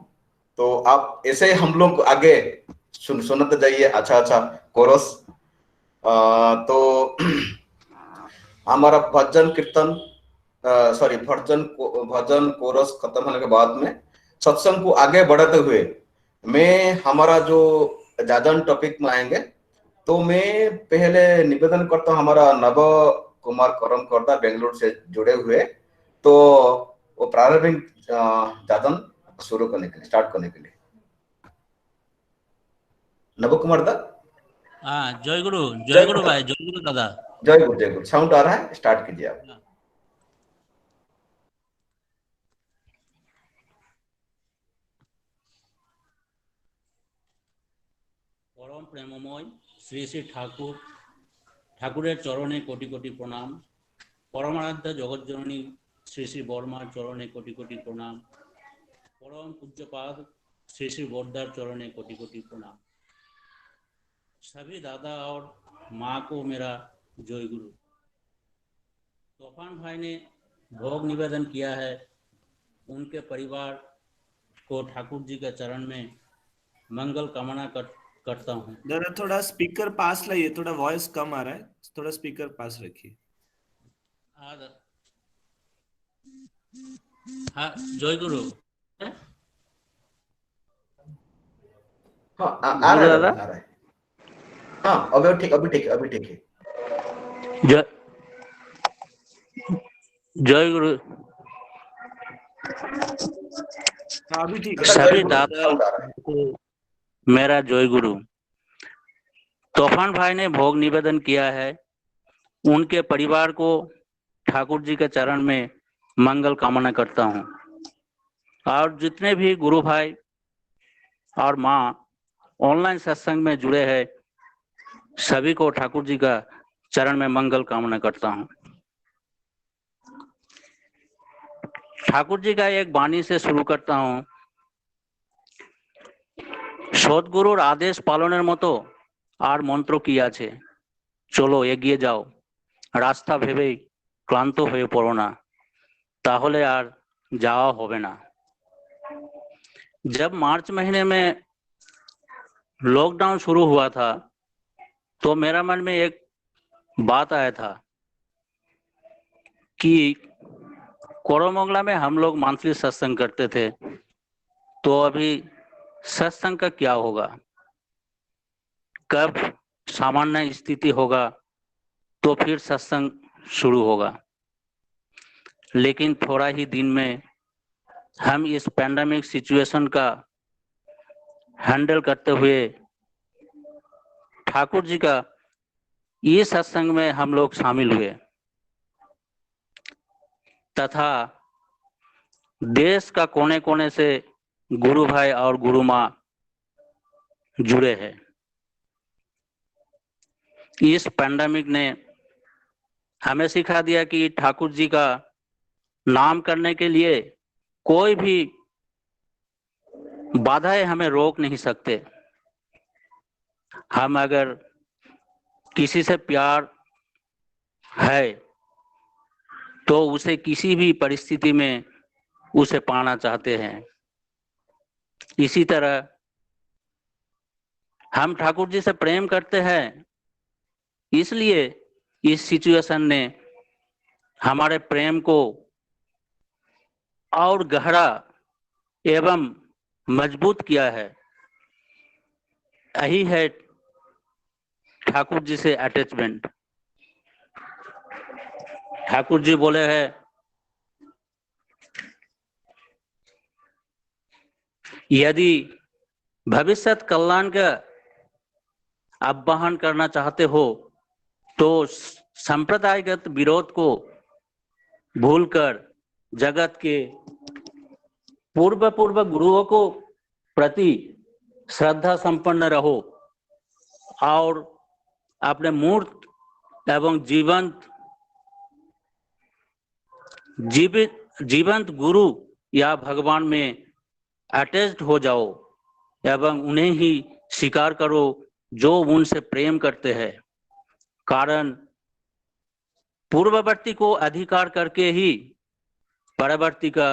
Speaker 2: तो आप ऐसे हम लोग आगे सुनते जाइए अच्छा कोरस। तो हमारा भजन कीर्तन भजन कोरस खत्म होने के बाद में सत्संग को आगे बढ़ाते हुए मैं हमारा जो जाजन टॉपिक में आएंगे, तो मैं पहले निवेदन करता हूँ हमारा नव कुमार करम करदा बेंगलुरु से जुड़े हुए, तो वो प्रारंभिक जाजन शुरू करने के लिए स्टार्ट करने के लिए नव कुमार दा।
Speaker 10: हाँ जय गुरु भाई, जय गुरु दादा।
Speaker 2: जय गुरु साउंड आ रहा है, स्टार्ट कीजिए आप।
Speaker 10: परम प्रेममय श्री श्री ठाकुरेर चरणे कोटि कोटि प्रणाम। परमाराध्य जगत जननी श्री श्री बर्मार चरणे कोटि कोटि प्रणाम। परम पूज्यपाद श्री श्री बोरदार चरणे कोटि कोटि प्रणाम। सभी दादा और माँ को मेरा जय गुरु। तूफान भाई ने भोग निवेदन किया है, उनके परिवार को ठाकुर जी के चरण में मंगल कामना करता हूँ।
Speaker 1: जरा थोड़ा स्पीकर पास लाइए, थोड़ा वॉइस कम आ रहा है, थोड़ा स्पीकर पास रखिए।
Speaker 10: हाँ जय गुरु।
Speaker 2: हाँ आ रहा है। हाँ अभी ठीक है।
Speaker 10: जय गुरु।
Speaker 1: अभी ठीक है।
Speaker 10: सभी दादा को मेरा जय गुरु। तूफान भाई ने भोग निवेदन किया है, उनके परिवार को ठाकुर जी के चरण में मंगल कामना करता हूँ। और जितने भी गुरु भाई और माँ ऑनलाइन सत्संग में जुड़े हैं, सभी को ठाकुर जी का चरण में मंगल कामना करता हूँ। ठाकुर जी का एक वाणी से शुरू करता हूँ। সদ্গুরুর আদেশ পালনের মতো আর মন্ত্র কি আছে? চলো এগিয়ে যাও, রাস্তা ভেবেই ক্লান্ত হয়ে পড়ো না, তাহলে আর যাওয়া হবে না। जब मार्च महीने में लॉकडाउन शुरू हुआ था, तो मेरा मन में एक बात आया था कि कोरमंगला में हम लोग मंथली सत्संग करते थे, तो अभी सत्संग का क्या होगा? कब सामान्य स्थिति होगा तो फिर सत्संग शुरू होगा। लेकिन थोड़ा ही दिन में हम इस पैंडेमिक सिचुएशन का हैंडल करते हुए ठाकुर जी का ये सत्संग में हम लोग शामिल हुए, तथा देश का कोने कोने से गुरु भाई और गुरु माँ जुड़े हैं। इस पैंडेमिक ने हमें सिखा दिया कि ठाकुर जी का नाम करने के लिए कोई भी बाधाएं हमें रोक नहीं सकते। हम अगर किसी से प्यार है तो उसे किसी भी परिस्थिति में उसे पाना चाहते हैं। इसी तरह हम ठाकुर जी से प्रेम करते हैं, इसलिए इस सिचुएशन ने हमारे प्रेम को और गहरा एवं मजबूत किया है। यही है ठाकुर जी से अटैचमेंट। ठाकुर जी बोले हैं, यदि भविष्यत कल्याण का आह्वान करना चाहते हो तो संप्रदायगत विरोध को भूलकर जगत के पूर्व गुरुओं को प्रति श्रद्धा संपन्न रहो और अपने मूर्त एवं जीवंत गुरु या भगवान में अटैच्ड हो जाओ एवं उन्हें ही स्वीकार करो जो उनसे प्रेम करते हैं। कारण पूर्ववर्ती को अधिकार करके ही परवर्ती का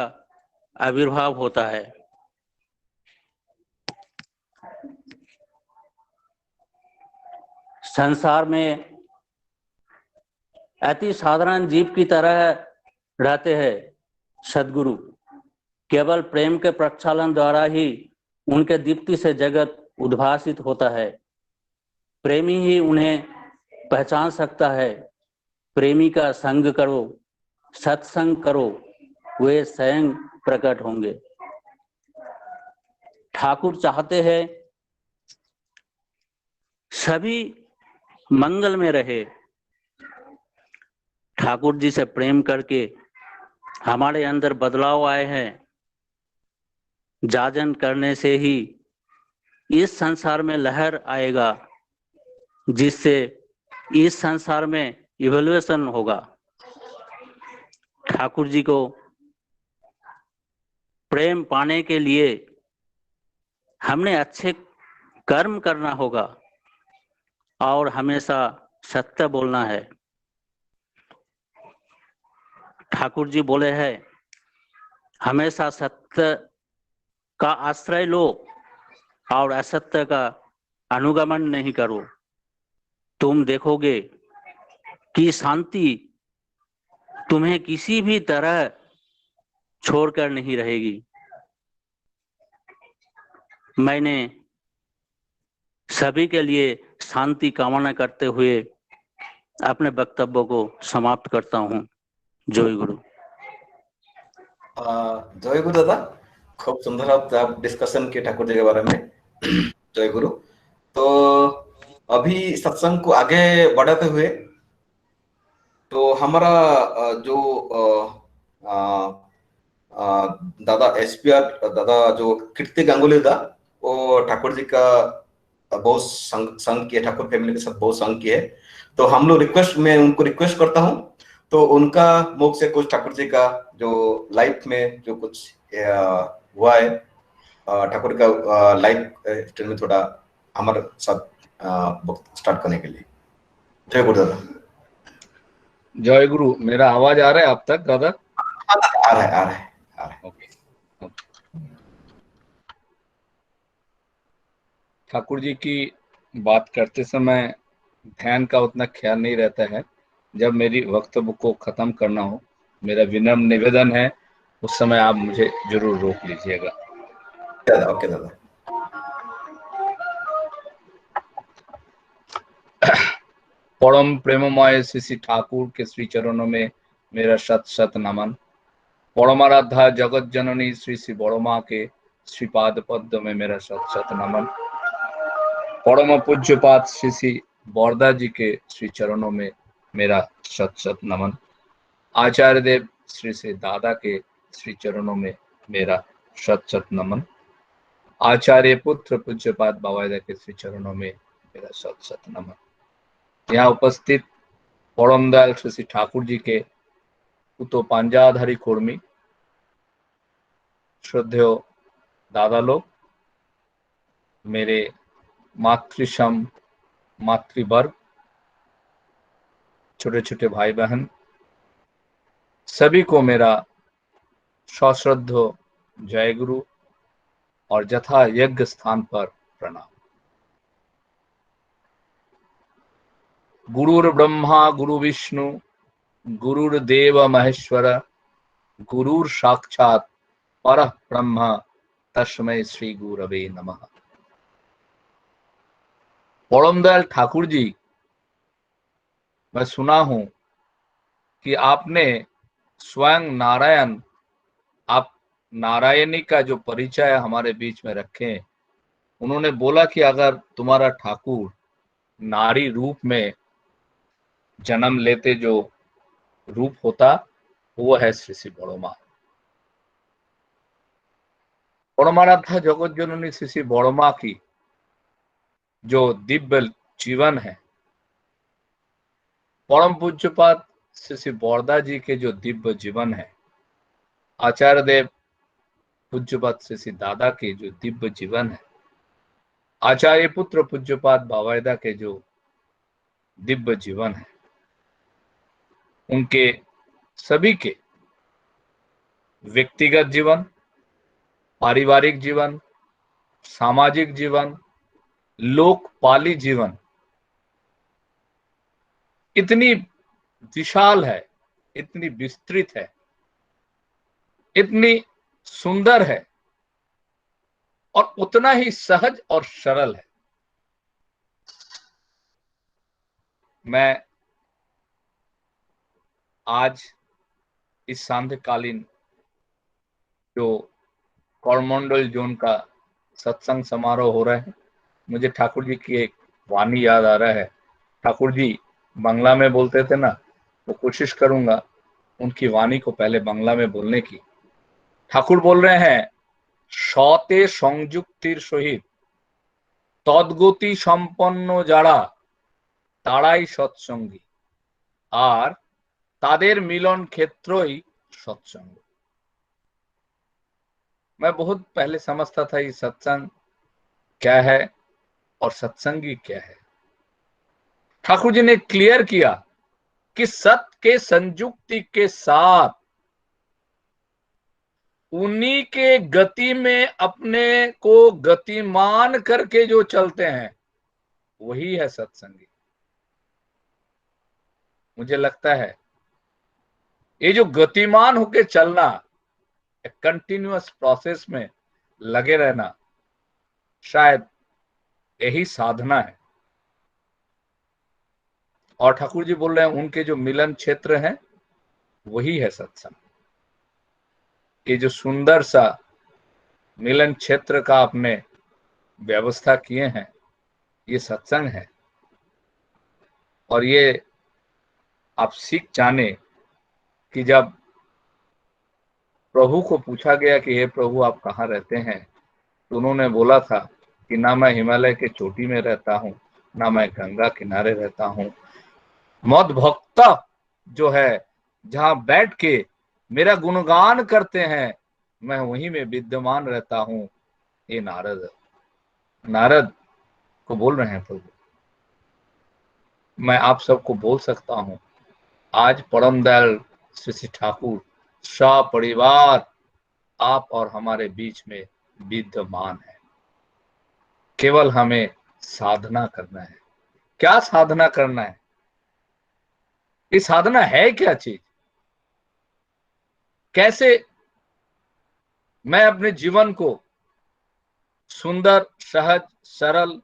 Speaker 10: आविर्भाव होता है। संसार में अति साधारण जीव की तरह रहते हैं सद्गुरु। केवल प्रेम के प्रक्षालन द्वारा ही उनके दीप्ति से जगत उद्भासित होता है। प्रेमी ही उन्हें पहचान सकता है। प्रेमी का संग करो, सत्संग करो, वे स्वयं प्रकट होंगे। ठाकुर चाहते हैं सभी मंगल में रहे। ठाकुर जी से प्रेम करके हमारे अंदर बदलाव आए हैं। जाजन करने से ही इस संसार में लहर आएगा, जिससे इस संसार में इवोल्यूशन होगा। ठाकुर जी को प्रेम पाने के लिए हमने अच्छे कर्म करना होगा और हमेशा सत्य बोलना है। ठाकुर जी बोले हैं, हमेशा सत्य का आश्रय लो और असत्य का अनुगमन नहीं करो। तुम देखोगे कि शांति तुम्हें किसी भी तरह छोड़कर नहीं रहेगी। मैंने सभी के लिए शांति कामना करते हुए अपने वक्तव्य को समाप्त करता हूँ। जय गुरु।
Speaker 2: जय गुरु दादा, खूब सुंदर आप डिस्कशन किए ठाकुर जी के बारे में। जय गुरु। तो अभी सत्संग को आगे बढ़ाते हुए तो हमारा जो दादा एसपीआर दादा जो कीर्ति गांगुली दा, वो ठाकुर जी का बहुत संग किए, ठाकुर फैमिली के साथ बहुत संग किए। तो हम लोग मैं उनको रिक्वेस्ट करता हूँ, तो उनका मुख से कुछ ठाकुर जी का जो लाइफ में जो कुछ हुआ है, ठाकुर का लाइफ स्टाइल में थोड़ा हमारे साथ स्टार्ट करने के लिए। जय गुरु दादा।
Speaker 11: जय गुरु। मेरा आवाज आ रहा है आप तक दादा?
Speaker 2: आ रहा है।
Speaker 11: ओके। ठाकुर जी की बात करते समय ध्यान का उतना ख्याल नहीं रहता है। जब मेरी वक्तव्य को खत्म करना हो, मेरा विनम्र निवेदन है उस समय आप मुझे जरूर रोक लीजिएगा।
Speaker 2: ओके दादा।
Speaker 11: परम प्रेममय श्री ठाकुर के श्री चरणों में मेरा शत शत नमन। परमाराध्या जगत जननी श्री श्री बड़मा के श्रीपाद पद्म में मेरा शत शत नमन। परम पूज्यपाद श्री श्री बरदा जी के श्री चरणों में मेरा शत शत नमन। आचार्य देव श्री श्री दादा के श्री चरणों में मेरा शत शत नमन। आचार्य पुत्र पूज्यपाद बाबादा के श्री चरणों में मेरा शत शत नमन। यहाँ उपस्थित परम दयाल श्री श्री ठाकुर जी के पुतो पांजाधारी कुर्मी, श्रद्धेय दादा लोग, मेरे मातृसम मातृवर्ग, छोटे छोटे भाई बहन, सभी को मेरा सश्रद्ध जय गुरु और यथा यज्ञ स्थान पर प्रणाम। गुरुर् ब्रह्मा गुरु विष्णु गुरुर्देव महेश्वर गुरुर साक्षात परः ब्रह्म तस्मै श्री गुरवे नमः। परम दयाल ठाकुर जी, मैं सुना हूं कि आपने स्वयं नारायण, आप नारायणी का जो परिचय हमारे बीच में रखे। उन्होंने बोला कि अगर तुम्हारा ठाकुर नारी रूप में जन्म लेते जो रूप होता वो है श्री श्री बड़ोमा। परमाराध्या जगत जननी श्री श्री बड़ोमा की जो दिव्य जीवन है, परम पूज्यपाद श्री श्री बरदा जी के जो दिव्य जीवन है, आचार्य देव पूज्यपाद श्री श्री दादा के जो दिव्य जीवन है, आचार्य पुत्र पूज्यपाद बावायदा के जो दिव्य जीवन है, उनके सभी के व्यक्तिगत जीवन, पारिवारिक जीवन, सामाजिक जीवन, लोकपाली जीवन इतनी विशाल है, इतनी विस्तृत है, इतनी सुंदर है और उतना ही सहज और सरल है। मैं आज इस सांध्यकालीन जो करमंडल जोन का सत्संग समारोह हो रहा है, मुझे ठाकुर जी की एक वाणी याद आ रहा है। ठाकुर जी बांग्ला में बोलते थे ना, तो कोशिश करूंगा उनकी वाणी को पहले बांग्ला में बोलने की। ठाकुर बोल रहे हैं, शते संयुक्तिर सहित तद्गति सम्पन्न जारा ताराई सत्संगी और तादेर मिलन क्षेत्रई सत्संग। मैं बहुत पहले समझता था ये सत्संग क्या है और सत्संगी क्या है। ठाकुर जी ने क्लियर किया कि सत्य के संयुक्ति के साथ उन्हीं के गति में अपने को गतिमान करके जो चलते हैं वही है सत्संगी। मुझे लगता है ये जो गतिमान होके चलना, कंटिन्यूअस प्रोसेस में लगे रहना, शायद यही साधना है। और ठाकुर जी बोल रहे हैं उनके जो मिलन क्षेत्र है वही है सत्संग। ये जो सुंदर सा मिलन क्षेत्र का आपने व्यवस्था किए हैं, ये सत्संग है। और ये आप सीख जाने कि जब प्रभु को पूछा गया कि हे प्रभु आप कहाँ रहते हैं, तो उन्होंने बोला था कि ना मैं हिमालय के चोटी में रहता हूँ, ना मैं गंगा किनारे रहता हूँ। मद भक्त जो है जहां बैठ के मेरा गुणगान करते हैं, मैं वहीं में विद्यमान रहता हूँ। ये नारद को बोल रहे हैं प्रभु। मैं आप सबको बोल सकता हूँ, आज परम दयाल श्री श्री ठाकुर सपरिवार आप और हमारे बीच में विद्यमान है। केवल हमें साधना करना है। क्या साधना करना है? ये साधना है क्या चीज? कैसे मैं अपने जीवन को सुंदर, सहज, सरल,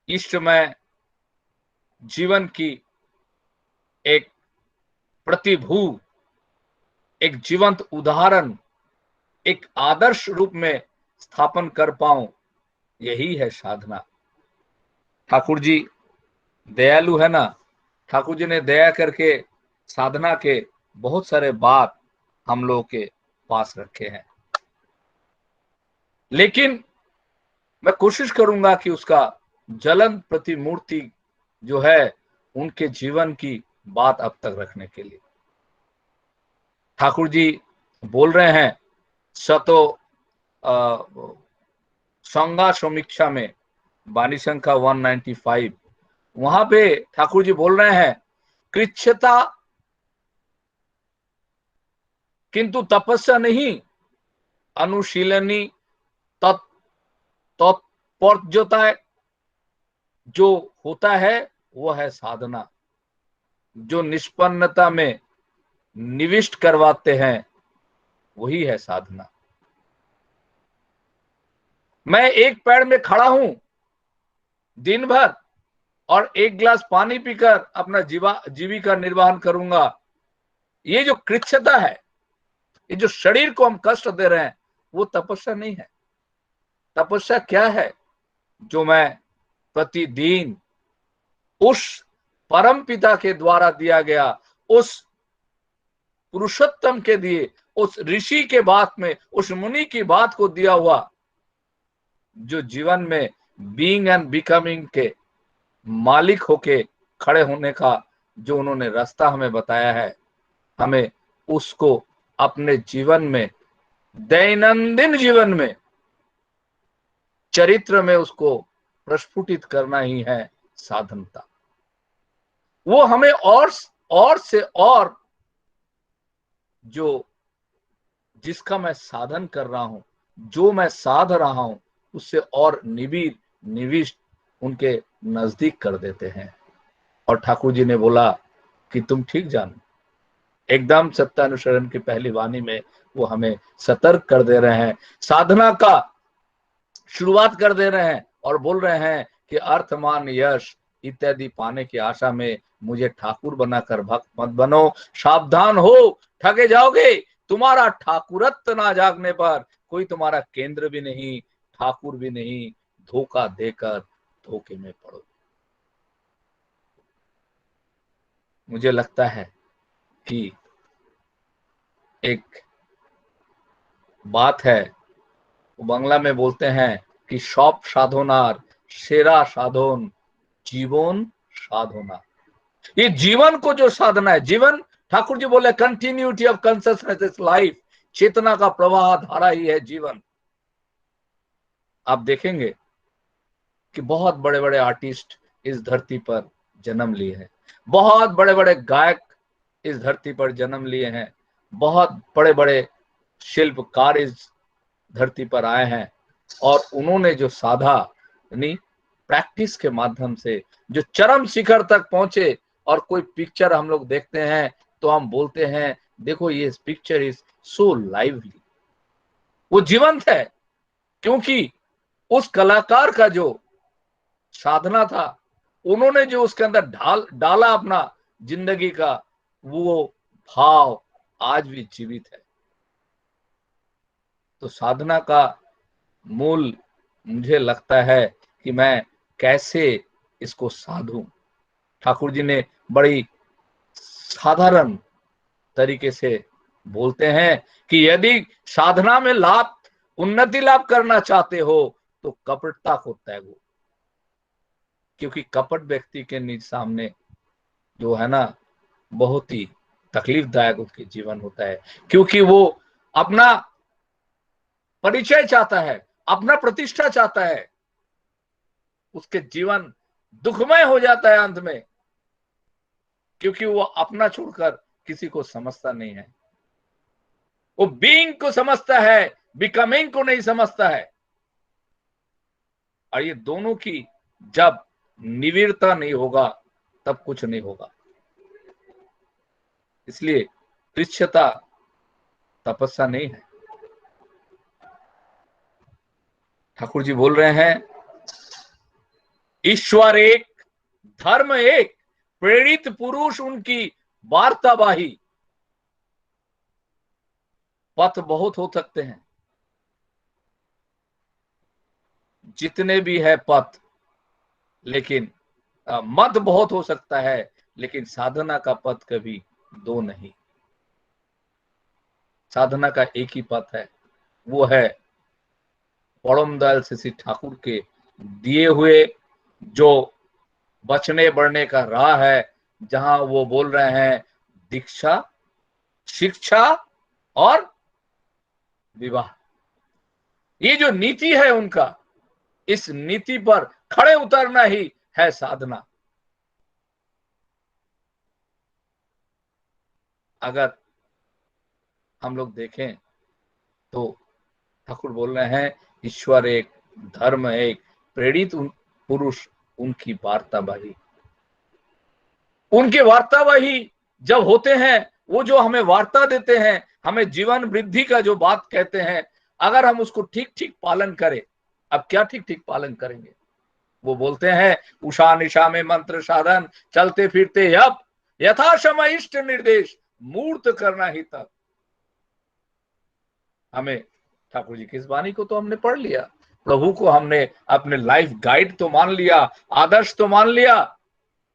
Speaker 11: इष्टमय जीवन की एक प्रतिभू, एक जीवंत उदाहरण, एक आदर्श रूप में स्थापन कर पाऊं, यही है साधना। ठाकुर जी दयालु है ना, ठाकुर जी ने दया करके साधना के बहुत सारे बात हम लोगों के पास रखे हैं। लेकिन मैं कोशिश करूंगा कि उसका ज्वलंत प्रतिमूर्ति जो है उनके जीवन की बात अब तक रखने के लिए। ठाकुर जी बोल रहे हैं शतो संगा समीक्षा में वाणी संख्या 195, वहां पे ठाकुर जी बोल रहे हैं कृच्छता किंतु तपस्या नहीं, अनुशीलनी तत्पर्योता जो होता है वो है साधना, जो निष्पन्नता में निविष्ट करवाते हैं वही है साधना। मैं एक पैर में खड़ा हूं दिन भर और एक गिलास पानी पीकर अपना जीविका निर्वाहन करूंगा, ये जो कृच्छता है, ये जो शरीर को हम कष्ट दे रहे हैं, वो तपस्या नहीं है। तपस्या क्या है? जो मैं प्रतिदिन उस परम पिता के द्वारा दिया गया, उस पुरुषोत्तम के दिए, उस ऋषि के बात में, उस मुनि की बात को दिया हुआ, जो जीवन में बीइंग एंड बिकमिंग के मालिक होके खड़े होने का जो उन्होंने रास्ता हमें बताया है, हमें उसको अपने जीवन में, दैनंदिन जीवन में, चरित्र में उसको प्रस्फुटित करना ही है साधनता। वो हमें और से और जो जिसका मैं साधन कर रहा हूं, जो मैं साध रहा हूं, उससे और निविष्ट उनके नजदीक कर देते हैं। और ठाकुर जी ने बोला कि तुम ठीक जानो, एकदम सत्यानुसरण की पहली वाणी में वो हमें सतर्क कर दे रहे हैं, साधना का शुरुआत कर दे रहे हैं और बोल रहे हैं कि अर्थ मान यश इत्यादि पाने की आशा में मुझे ठाकुर बनाकर भक्त मत बनो, सावधान हो, ठगे जाओगे। तुम्हारा ठाकुरत्व ना जागने पर कोई तुम्हारा केंद्र भी नहीं, ठाकुर भी नहीं, धोखा देकर धोखे में पड़ो। मुझे लगता है कि एक बात है, वो बांग्ला में बोलते हैं कि सब साधनार सेरा साधन जीवन साधना। ये जीवन को जो साधना है, जीवन ठाकुर जी बोले continuity of consciousness is life, चेतना का प्रवाह धारा ही है जीवन। आप देखेंगे कि बहुत बड़े बड़े आर्टिस्ट इस धरती पर जन्म लिए हैं, बहुत बड़े बड़े गायक इस धरती पर जन्म लिए हैं, बहुत बड़े बड़े शिल्पकार इस धरती पर आए हैं, और उन्होंने जो साधा, यानी प्रैक्टिस के माध्यम से जो चरम शिखर तक पहुंचे। और कोई पिक्चर हम लोग देखते हैं तो हम बोलते हैं देखो ये पिक्चर इज सो लाइवली, वो जीवंत है, क्योंकि उस कलाकार का जो साधना था, उन्होंने जो उसके अंदर डाला अपना जिंदगी का, वो भाव आज भी जीवित है। तो साधना का मूल मुझे लगता है कि मैं कैसे इसको साधूं। ठाकुर जी ने बड़ी साधारण तरीके से बोलते हैं कि यदि साधना में उन्नति लाभ करना चाहते हो तो कपटता को त्यागो, क्योंकि कपट व्यक्ति के निज सामने जो है ना, बहुत ही तकलीफदायक उसके जीवन होता है, क्योंकि वो अपना परिचय चाहता है, अपना प्रतिष्ठा चाहता है, उसके जीवन दुखमय हो जाता है अंत में, क्योंकि वो अपना छोड़कर किसी को समझता नहीं है। वो बीइंग को समझता है, बिकमिंग को नहीं समझता है। और ये दोनों की जब निविड़ता नहीं होगा तब कुछ नहीं होगा। इसलिए कृच्छता तपस्या नहीं है। ठाकुर जी बोल रहे हैं ईश्वर एक, धर्म एक, प्रेरित पुरुष उनकी वार्तावाही। पथ बहुत हो सकते हैं, जितने भी है पथ, लेकिन मत बहुत हो सकता है, लेकिन साधना का पथ कभी दो नहीं। साधना का एक ही पथ है, वो है परम दयाल श्री ठाकुर के दिए हुए जो बचने बढ़ने का राह है, जहां वो बोल रहे हैं दीक्षा, शिक्षा और विवाह। ये जो नीति है उनका, इस नीति पर खड़े उतरना ही है साधना। अगर हम लोग देखें तो ठाकुर बोल रहे हैं ईश्वर एक, धर्म एक, प्रेरित पुरुष उनकी वार्तावाही, उनके वार्तावाही जब होते हैं, वो जो हमें वार्ता देते हैं, हमें जीवन वृद्धि का जो बात कहते हैं, अगर हम उसको ठीक ठीक पालन करें, अब क्या ठीक ठीक पालन करेंगे? वो बोलते हैं उषा निशा में मंत्र साधन, चलते फिरते यप, यथा समय इष्ट निर्देश, मूर्त करना ही तब। हमें ठाकुर जी की इस वाणी को तो हमने पढ़ लिया, प्रभु को हमने अपने लाइफ गाइड तो मान लिया, आदर्श तो मान लिया।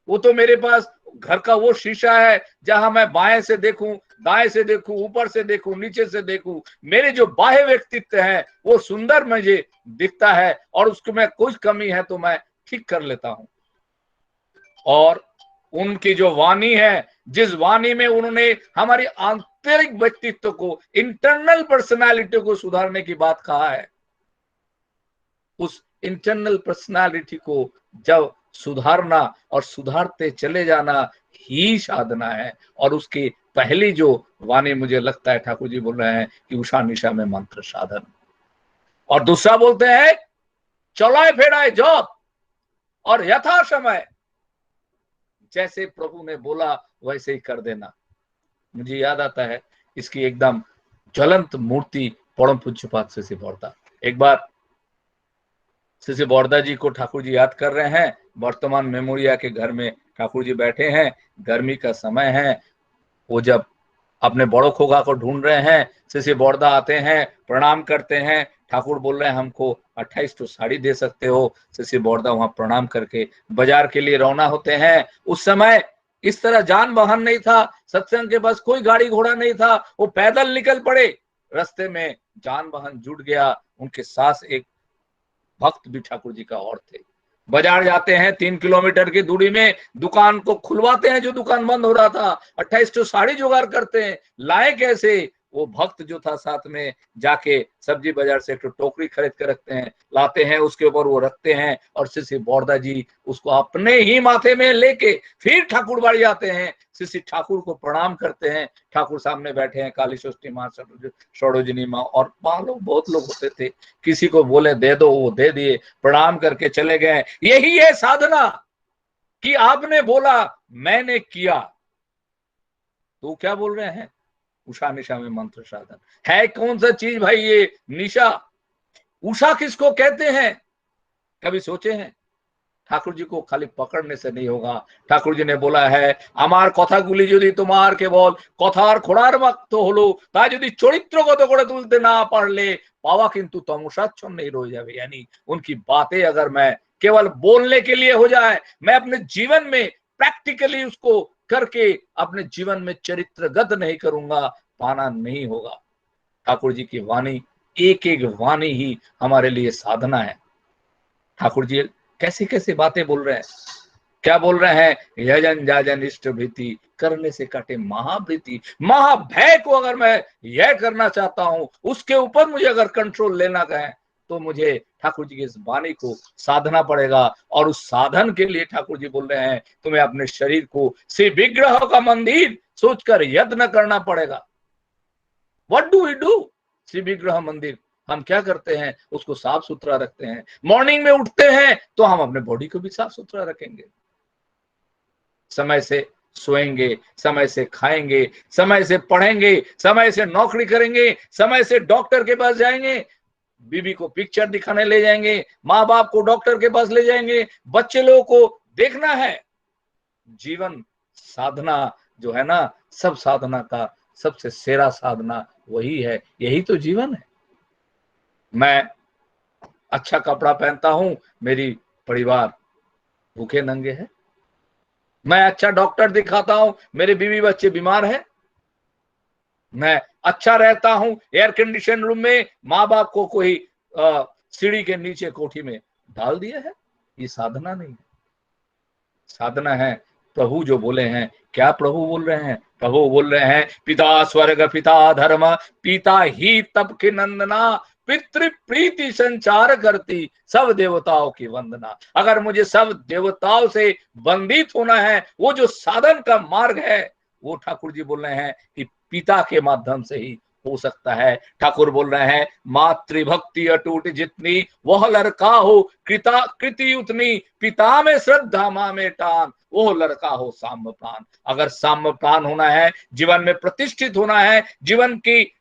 Speaker 11: वो तो मेरे पास घर का वो शीशा है जहां मैं बाएं से देखूं, दाएं से देखूं, ऊपर से देखूं, नीचे से देखूं, मेरे जो बाह्य व्यक्तित्व है वो सुंदर मुझे दिखता है और उसको में कुछ कमी है तो मैं ठीक कर लेता हूं। और उनकी जो वाणी है, जिस वाणी में उन्होंने हमारी आंतरिक व्यक्तित्व को, इंटरनल पर्सनालिटी को सुधारने की बात कहा है, उस इंटरनल पर्सनालिटी को जब सुधारना और सुधारते चले जाना ही साधना है। और उसकी पहली जो वाणी मुझे लगता है ठाकुर जी बोल रहे हैं कि उषा निशा में मंत्र साधन, और दूसरा बोलते हैं चलाए फेराए जप, और यथा समय जैसे प्रभु ने बोला वैसे ही कर देना। मुझे याद आता है इसकी एकदम ज्वलंत मूर्ति परम पूज्यपाद श्री बौरदा। एक बार श्री बौरदा जी को ठाकुर जी याद कर रहे हैं, वर्तमान मेमोरिया के घर में ठाकुर जी बैठे हैं, गर्मी का समय है, वो जब अपने बड़ो खोगा को ढूंढ रहे हैं, श्री बौरदा आते हैं, प्रणाम करते हैं, ठाकुर बोल रहे हैं हमको 28 तो साड़ी दे सकते हो। श्री बौरदा वहां प्रणाम करके बाजार के लिए रवाना होते हैं। उस समय इस तरह जान वाहन नहीं था, सत्संग के पास कोई गाड़ी घोड़ा नहीं था, वो पैदल निकल पड़े। रास्ते में जान वाहन जुट गया, उनके साथ एक भक्त भी ठाकुर जी का और थे। बाजार जाते हैं, 3 किलोमीटर की दूरी में दुकान को खुलवाते हैं, जो दुकान बंद हो रहा था, 28 तो साड़ी जुगाड़ करते हैं, लाए कैसे? वो भक्त जो था साथ में जाके सब्जी बाजार से एक टोकरी खरीद कर रखते हैं, लाते हैं, उसके ऊपर वो रखते हैं, और श्री बौरदा जी उसको अपने ही माथे में लेके फिर ठाकुर बाड़ी आते हैं, श्री ठाकुर को प्रणाम करते हैं। ठाकुर सामने बैठे हैं, काली षष्ठी माँ, सरोजिनी माँ और लोग, बहुत लोग होते थे, किसी को बोले दे दो, वो दे दिए, प्रणाम करके चले गए। यही है साधना कि आपने बोला मैंने किया। तो क्या बोल रहे हैं? उषा निशा में मंत्र साधन है। कौन सा चीज भाई ये निशा? उषा किसको कहते हैं? कभी सोचे हैं? ठाकुर जी को खाली पकड़ने से नहीं होगा। ठाकुर जी ने बोला है আমার কথাগুলি যদি তোমার কেবল কথার খোড়ার মতো হলো, তা যদি চরিত্রগত করে তুলতে না পারলে পাওয়া কিন্তু তমসাচ্ছন্নেই রয়ে যাবে। यानी उनकी बातें अगर मैं केवल बोलने के लिए हो जाए, मैं अपने जीवन में प्रैक्टिकली उसको करके अपने जीवन में चरित्रगत नहीं करूंगा, पाना नहीं होगा। ठाकुर जी की वाणी, एक एक वाणी ही हमारे लिए साधना है। ठाकुर जी कैसी कैसी बातें बोल रहे हैं, क्या बोल रहे हैं? यजन जाजन इष्ट भीति, करने से कटे महाभीति। महाभय को अगर मैं यह करना चाहता हूं, उसके ऊपर मुझे अगर कंट्रोल लेना कहें, तो मुझे ठाकुर जी की इस वाणी को साधना पड़ेगा। और उस साधन के लिए ठाकुर जी बोल रहे हैं तुम्हें अपने शरीर को श्री विग्रह का मंदिर सोचकर यत्न करना पड़ेगा। What do we do? श्री विग्रह मंदिर हम क्या करते हैं? उसको साफ सुथरा रखते हैं। मॉर्निंग में उठते हैं तो हम अपने बॉडी को भी साफ सुथरा रखेंगे, समय से सोएंगे, समय से खाएंगे, समय से पढ़ेंगे, समय से नौकरी करेंगे, समय से डॉक्टर के पास जाएंगे, बीबी को पिक्चर दिखाने ले जाएंगे, माँ बाप को डॉक्टर के पास ले जाएंगे, बच्चे लोगों को देखना है। जीवन साधना जो है ना, सब साधना का सबसे सेरा साधना वही है, यही तो जीवन है। मैं अच्छा कपड़ा पहनता हूं, मेरी परिवार भूखे नंगे है। मैं अच्छा डॉक्टर दिखाता हूं, मेरे बीवी बच्चे बीमार है। मैं अच्छा रहता हूं एयर कंडीशन रूम में, माँ बाप को कोई सीढ़ी के नीचे कोठी में डाल दिया है। ये साधना नहीं है। साधना है प्रभु जो बोले हैं। क्या प्रभु बोल रहे हैं? प्रभु बोल रहे हैं पिता स्वर्ग पिता धर्म, पिता ही तप के नंदना, पितृ प्रीति संचार करती, सब देवताओं की वंदना। अगर मुझे सब देवताओं से वंदित होना है, वो जो साधन का मार्ग है, वो ठाकुर जी बोल रहे हैं कि पिता के माध्यम से ही हो सकता है। ठाकुर बोल रहे हैं मातृभक्ति अटूट जितनी वह लड़का हो कृता कृति उतनी, पिता में श्रद्धा माँ में टान वो लड़का हो साम्य प्राण। अगर साम्य प्राण होना है, जीवन में प्रतिष्ठित होना है, जीवन की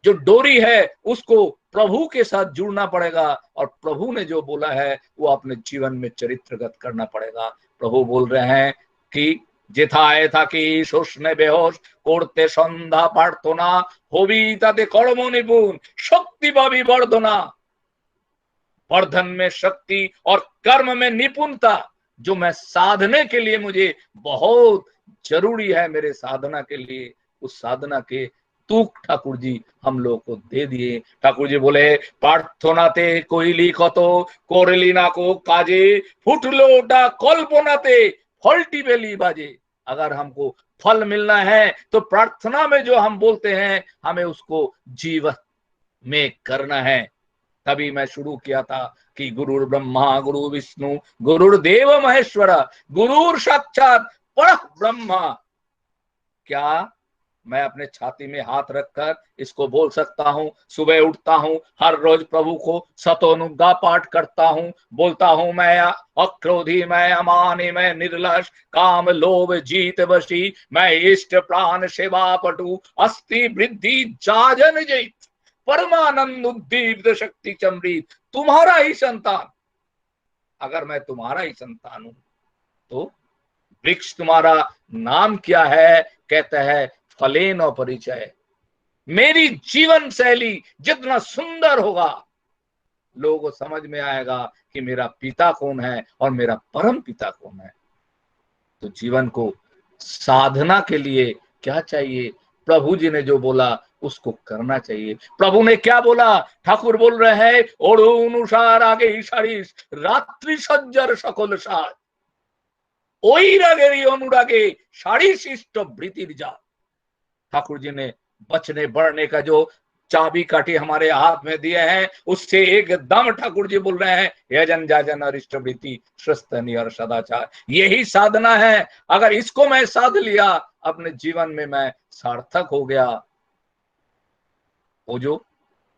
Speaker 11: जो डोरी है उसको प्रभु के साथ जुड़ना पड़ेगा, और प्रभु ने जो बोला है वो अपने जीवन में चरित्रगत करना पड़ेगा। प्रभु बोल रहे हैं कि যেথায় থাকি শোষণে বেহোশ করতে সন্ধ্যা প্রার্থনা হবি তাতে কর্ম নিপুণ শক্তি পাবি বর্ধনা। वर्धन में शक्ति और कर्म में निपुणता जो मैं साधने के लिए मुझे बहुत जरूरी है, मेरे साधना के लिए, उस साधना के तुक ठाकुर जी हम लोग को दे दिए। ठाकुर जी बोले प्रार्थनाते कोइली कत करली ना को काजे फुटलो ओटा कल्पनाते फलटी बेली बाजे। अगर हमको फल मिलना है तो प्रार्थना में जो हम बोलते हैं हमें उसको जीवन में करना है। तभी मैं शुरू किया था कि गुरुर ब्रह्मा गुरु विष्णु गुरुर्देव महेश्वर गुरुर साक्षात पर ब्रह्मा। क्या मैं अपने छाती में हाथ रखकर इसको बोल सकता हूँ? सुबह उठता हूँ, हर रोज प्रभु को सतोनुगा पाठ करता हूँ, बोलता हूँ मैं अक्रोधी, मैं अमानी, मैं निर्लज, काम लोभ जीत वशी, मैं इष्ट प्राण सेवा पटु, अस्थि वृद्धि जाजन जीत, परमानंद उद्दीप्त शक्ति चमृत, तुम्हारा ही संतान। अगर मैं तुम्हारा ही संतान हूं तो वृक्ष तुम्हारा नाम क्या है? कहता है फलेन परिचय। मेरी जीवन शैली जितना सुंदर होगा लोगों को समझ में आएगा कि मेरा पिता कौन है और मेरा परम पिता कौन है। तो जीवन को साधना के लिए क्या चाहिए? प्रभु जी ने जो बोला उसको करना चाहिए। प्रभु ने क्या बोला? ठाकुर बोल रहे हैं अनुसार आगे इशारिस रात्रि सज्जर सकल साज ओई रागेरी अनुरागे सारी शिष्ट वृत्तिर जा। ठाकुर जी ने बचने बढ़ने का जो चाबी काठी हमारे हाथ में दिए हैं उससे एकदम ठाकुर जी बोल रहे हैं यजन जाजन और इष्टवृत्ति स्वस्थनी और सदाचार, यही साधना है। अगर इसको मैं साध लिया अपने जीवन में मैं सार्थक हो गया। वो जो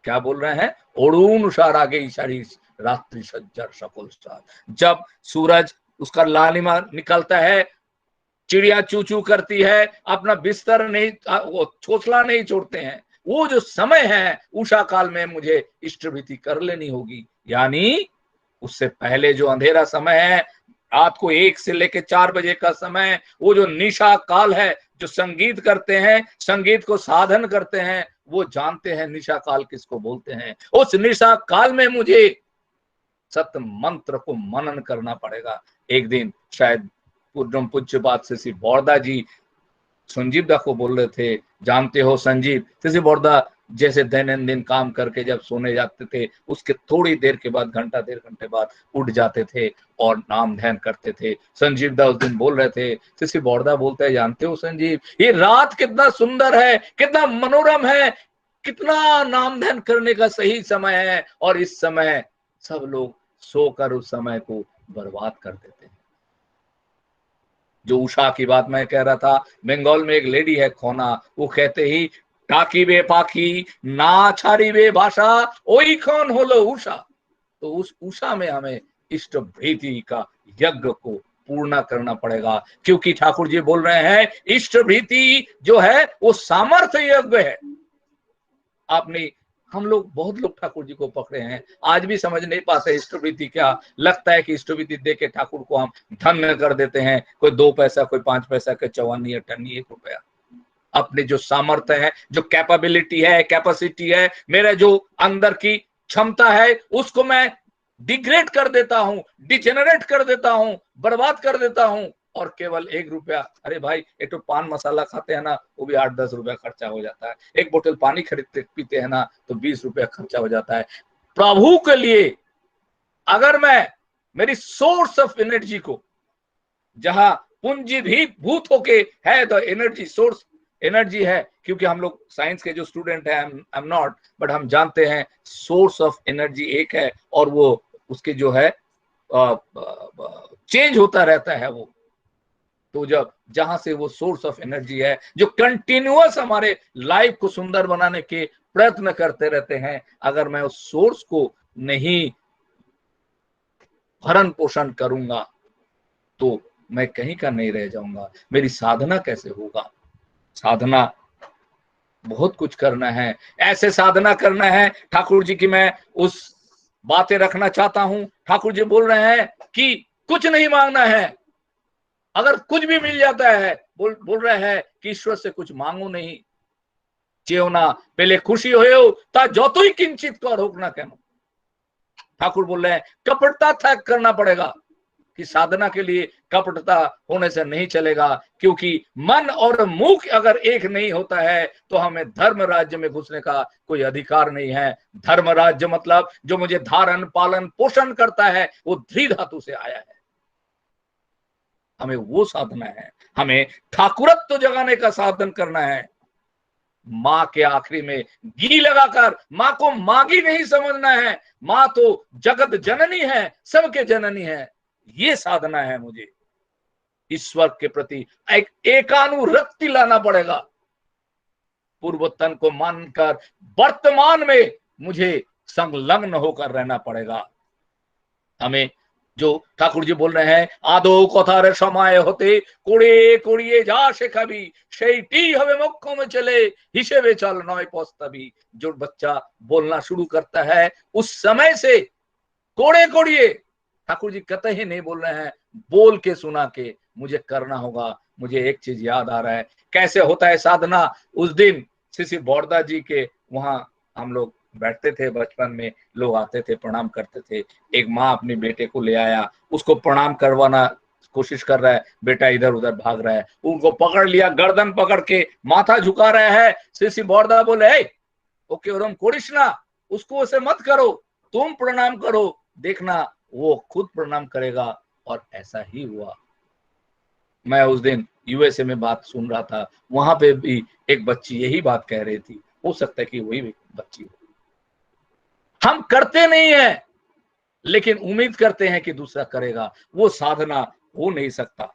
Speaker 11: क्या बोल रहे हैं ओड़ुनुसार आगे इशारी रात्रि सज्जर सकल साज। जब सूरज उसका लालिमा निकलता है, चिड़िया चू चू करती है, अपना बिस्तर नहीं वो छोसला नहीं छोड़ते हैं, वो जो समय है उषा काल में मुझे इष्टवृत्ति कर लेनी होगी। यानी उससे पहले जो अंधेरा समय है, रात को 1 से लेकर 4 बजे का समय, वो जो निशा काल है, जो संगीत करते हैं, संगीत को साधन करते हैं, वो जानते हैं निशा काल किसको बोलते हैं। उस निशा काल में मुझे सत्य मंत्र को मनन करना पड़ेगा। एक दिन शायद पूज्य बात से श्री बौरदा जी संजीव दा को बोल रहे थे, जानते हो संजीव, श्री बौरदा जैसे दैनंदिन काम करके जब सोने जाते थे उसके थोड़ी देर के बाद घंटा 1.5 घंटे बाद उठ जाते थे और नाम ध्यान करते थे। संजीव दा उस दिन बोल रहे थे, श्री बौरदा बोलते हैं जानते हो संजीव, ये रात कितना सुंदर है, कितना मनोरम है, कितना नाम ध्यान करने का सही समय है, और इस समय सब लोग सोकर उस समय को बर्बाद कर देते हैं। जो उषा की बात मैं कह रहा था, बंगाल में एक लेडी है खोना, वो कहते ही टाकी बे पाखी ना छारी बे भाषा ओई कौन होलो उषा। तो उस उषा में हमें इष्ट भीति का यज्ञ को पूर्ण करना पड़ेगा, क्योंकि ठाकुर जी बोल रहे हैं इष्ट भीति जो है वो सामर्थ्य यज्ञ है। आपने हम लोग बहुत लोग ठाकुर जी को पकड़े हैं, आज भी समझ नहीं पाते इष्टवृत्ति क्या। लगता है कि इष्टवृत्ति दे के ठाकुर को हम धन्य कर देते हैं, कोई 2 पैसा कोई 5 पैसा कोई 54 58 1 रुपया। अपने जो सामर्थ्य है, जो कैपेबिलिटी है, कैपेसिटी है, मेरा जो अंदर की क्षमता है, उसको मैं डिग्रेड कर देता हूं, डिजेनरेट कर देता हूं, बर्बाद कर देता हूं, और केवल 1 रुपया। अरे भाई एक तो पान मसाला खाते हैं ना, वो भी 8-10 रुपया खर्चा हो जाता है। एक बोतल पानी खरीदते पीते हैं ना तो 20 रुपया खर्चा हो जाता है। प्रभु के लिए अगर मैं मेरी सोर्स ऑफ एनर्जी को, जहां पूंजी भी भूत होके है तो एनर्जी सोर्स एनर्जी है, क्योंकि हम लोग साइंस के जो स्टूडेंट हैं, आई एम नॉट, बट हम जानते हैं सोर्स ऑफ एनर्जी एक है और वो उसके जो है चेंज होता रहता है वो। तो जब जहां से वो सोर्स ऑफ एनर्जी है जो कंटिन्यूअस हमारे लाइफ को सुंदर बनाने के प्रयत्न करते रहते हैं, अगर मैं उस सोर्स को नहीं भरण पोषण करूंगा तो मैं कहीं का नहीं रह जाऊंगा। मेरी साधना कैसे होगा? साधना बहुत कुछ करना है, ऐसे साधना करना है ठाकुर जी की मैं उस बातें रखना चाहता हूं। ठाकुर जी बोल रहे हैं कि कुछ नहीं मांगना है, अगर कुछ भी मिल जाता है बोल रहे हैं कि ईश्वर से कुछ मांगो नहीं, चेवना पहले खुशी हो ता যতই किंचित कर होक ना केन। ठाकुर बोल रहे हैं कपटता त्याग करना पड़ेगा, कि साधना के लिए कपटता होने से नहीं चलेगा, क्योंकि मन और मुख अगर एक नहीं होता है तो हमें धर्म राज्य में घुसने का कोई अधिकार नहीं है। धर्म राज्य मतलब जो मुझे धारण पालन पोषण करता है वो ध्री धातु से आया है, हमें वो साधना है। हमें ठाकुरत्व जगाने का साधन करना है। माँ के आखिरी में गी लगाकर माँ को मागी नहीं समझना है, माँ तो जगत जननी है, सबके जननी है। ये साधना है। मुझे ईश्वर के प्रति एक एकानुरक्ति लाना पड़ेगा। पूर्वोत्तन को मानकर वर्तमान में मुझे संलग्न होकर रहना पड़ेगा। हमें जो ठाकुर जी बोल रहे हैं आदो कथार समय होते कोड़े कोड़िए जा शेखाबी সেইটি হবে মক্ষমে চলে হিসেবে चल नय पछताबी। जो बच्चा बोलना शुरू करता है उस समय से कोड़े कोड़िए, ठाकुर जी कहते ही नहीं बोल रहे हैं बोल के सुना के मुझे करना होगा। मुझे एक चीज याद आ रहा है कैसे होता है साधना। उस दिन श्री बौरदा जी के वहां हम लोग बैठते थे, बचपन में लोग आते थे प्रणाम करते थे। एक माँ अपने बेटे को ले आया, उसको प्रणाम करवाना कोशिश कर रहा है, बेटा इधर उधर भाग रहा है, उनको पकड़ लिया, गर्दन पकड़ के माथा झुका रहा है। श्री बौरदा बोले ओके ओरम कोरिश ना, उसको ऐसे मत करो, तुम प्रणाम करो, देखना वो खुद प्रणाम करेगा। और ऐसा ही हुआ। मैं उस दिन यूएसए में बात सुन रहा था, वहां पे भी एक बच्ची यही बात कह रही थी। हो सकता है कि वही बच्ची हो। हम करते नहीं है लेकिन उम्मीद करते हैं कि दूसरा करेगा, वो साधना हो नहीं सकता।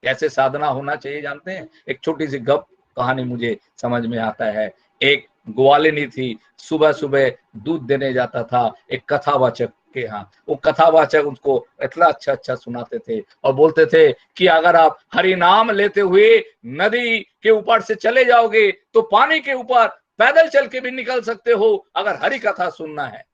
Speaker 11: कैसे साधना होना चाहिए जानते हैं? एक छोटी सी गप कहानी मुझे समझ में आता है। एक ग्वालिनी थी, सुबह सुबह दूध देने जाता था एक कथावाचक के यहाँ। वो कथावाचक उसको इतना अच्छा अच्छा सुनाते थे और बोलते थे कि अगर आप हरि नाम लेते हुए नदी के ऊपर से चले जाओगे तो पानी के ऊपर पैदल चल के भी निकल सकते हो, अगर हरि कथा सुनना है।